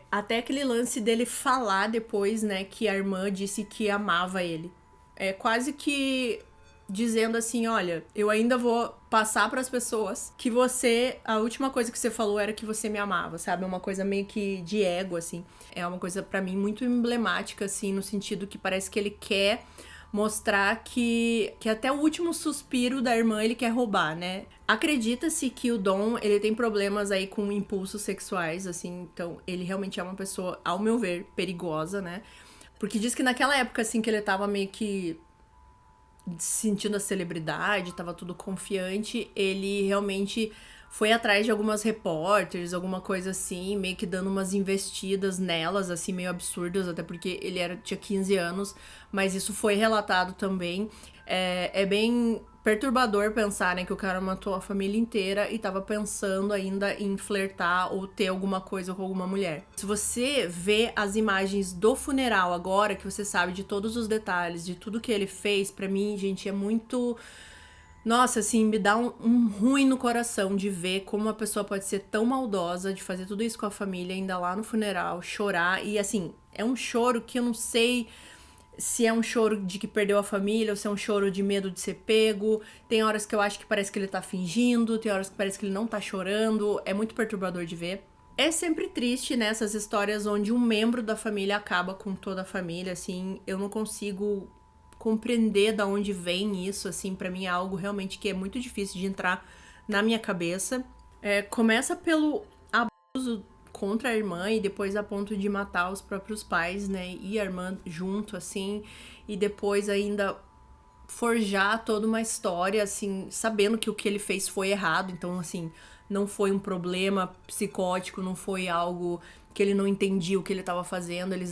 Até aquele lance dele falar depois, né, que a irmã disse que amava ele. É quase que dizendo assim, olha, eu ainda vou passar pras pessoas que a última coisa que você falou era que você me amava, sabe? É uma coisa meio que de ego, assim. É uma coisa pra mim muito emblemática, assim, no sentido que parece que ele quer mostrar que até o último suspiro da irmã ele quer roubar, né? Acredita-se que o Dom, ele tem problemas aí com impulsos sexuais, assim, então ele realmente é uma pessoa, ao meu ver, perigosa, né? Porque diz que naquela época, assim, que ele tava meio que sentindo a celebridade, tava tudo confiante, ele realmente foi atrás de algumas repórteres, alguma coisa assim, meio que dando umas investidas nelas, assim, meio absurdas, até porque ele tinha 15 anos, mas isso foi relatado também. É bem perturbador pensar, né, que o cara matou a família inteira e tava pensando ainda em flertar ou ter alguma coisa com alguma mulher. Se você vê as imagens do funeral agora, que você sabe de todos os detalhes, de tudo que ele fez, pra mim, gente, é muito... Nossa, assim, me dá um ruim no coração de ver como uma pessoa pode ser tão maldosa, de fazer tudo isso com a família, ainda lá no funeral, chorar. E, assim, é um choro que eu não sei se é um choro de que perdeu a família ou se é um choro de medo de ser pego. Tem horas que eu acho que parece que ele tá fingindo, tem horas que parece que ele não tá chorando. É muito perturbador de ver. É sempre triste, né, essas histórias onde um membro da família acaba com toda a família, assim. Eu não consigo compreender da onde vem isso, assim, pra mim é algo realmente que é muito difícil de entrar na minha cabeça. Começa pelo abuso contra a irmã e depois a ponto de matar os próprios pais, né? E a irmã junto, assim, e depois ainda forjar toda uma história, assim, sabendo que o que ele fez foi errado. Então, assim, não foi um problema psicótico, não foi algo que ele não entendia o que ele estava fazendo, ele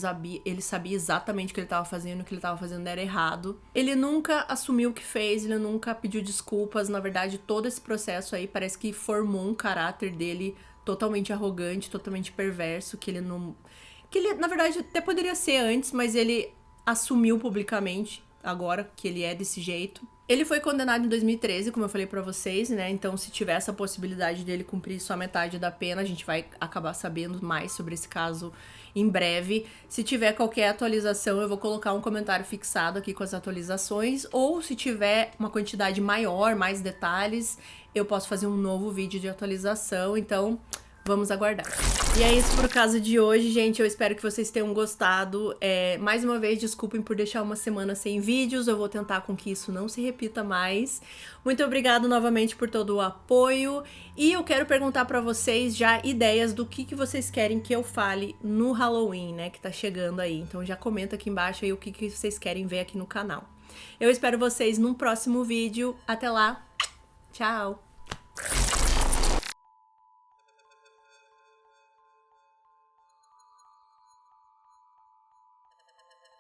sabia exatamente o que ele estava fazendo, o que ele estava fazendo era errado. Ele nunca assumiu o que fez, ele nunca pediu desculpas. Na verdade, todo esse processo aí parece que formou um caráter dele totalmente arrogante, totalmente perverso, que ele não... Que ele, na verdade, até poderia ser antes, mas ele assumiu publicamente agora que ele é desse jeito. Ele foi condenado em 2013, como eu falei pra vocês, né? Então, se tiver essa possibilidade dele cumprir só metade da pena, a gente vai acabar sabendo mais sobre esse caso em breve. Se tiver qualquer atualização, eu vou colocar um comentário fixado aqui com as atualizações, ou se tiver uma quantidade maior, mais detalhes, eu posso fazer um novo vídeo de atualização. Então, vamos aguardar. E é isso pro caso de hoje, gente. Eu espero que vocês tenham gostado. Mais uma vez, desculpem por deixar uma semana sem vídeos. Eu vou tentar com que isso não se repita mais. Muito obrigado novamente por todo o apoio. E eu quero perguntar pra vocês já ideias do que vocês querem que eu fale no Halloween, né? Que tá chegando aí. Então já comenta aqui embaixo aí o que vocês querem ver aqui no canal. Eu espero vocês num próximo vídeo. Até lá. Tchau!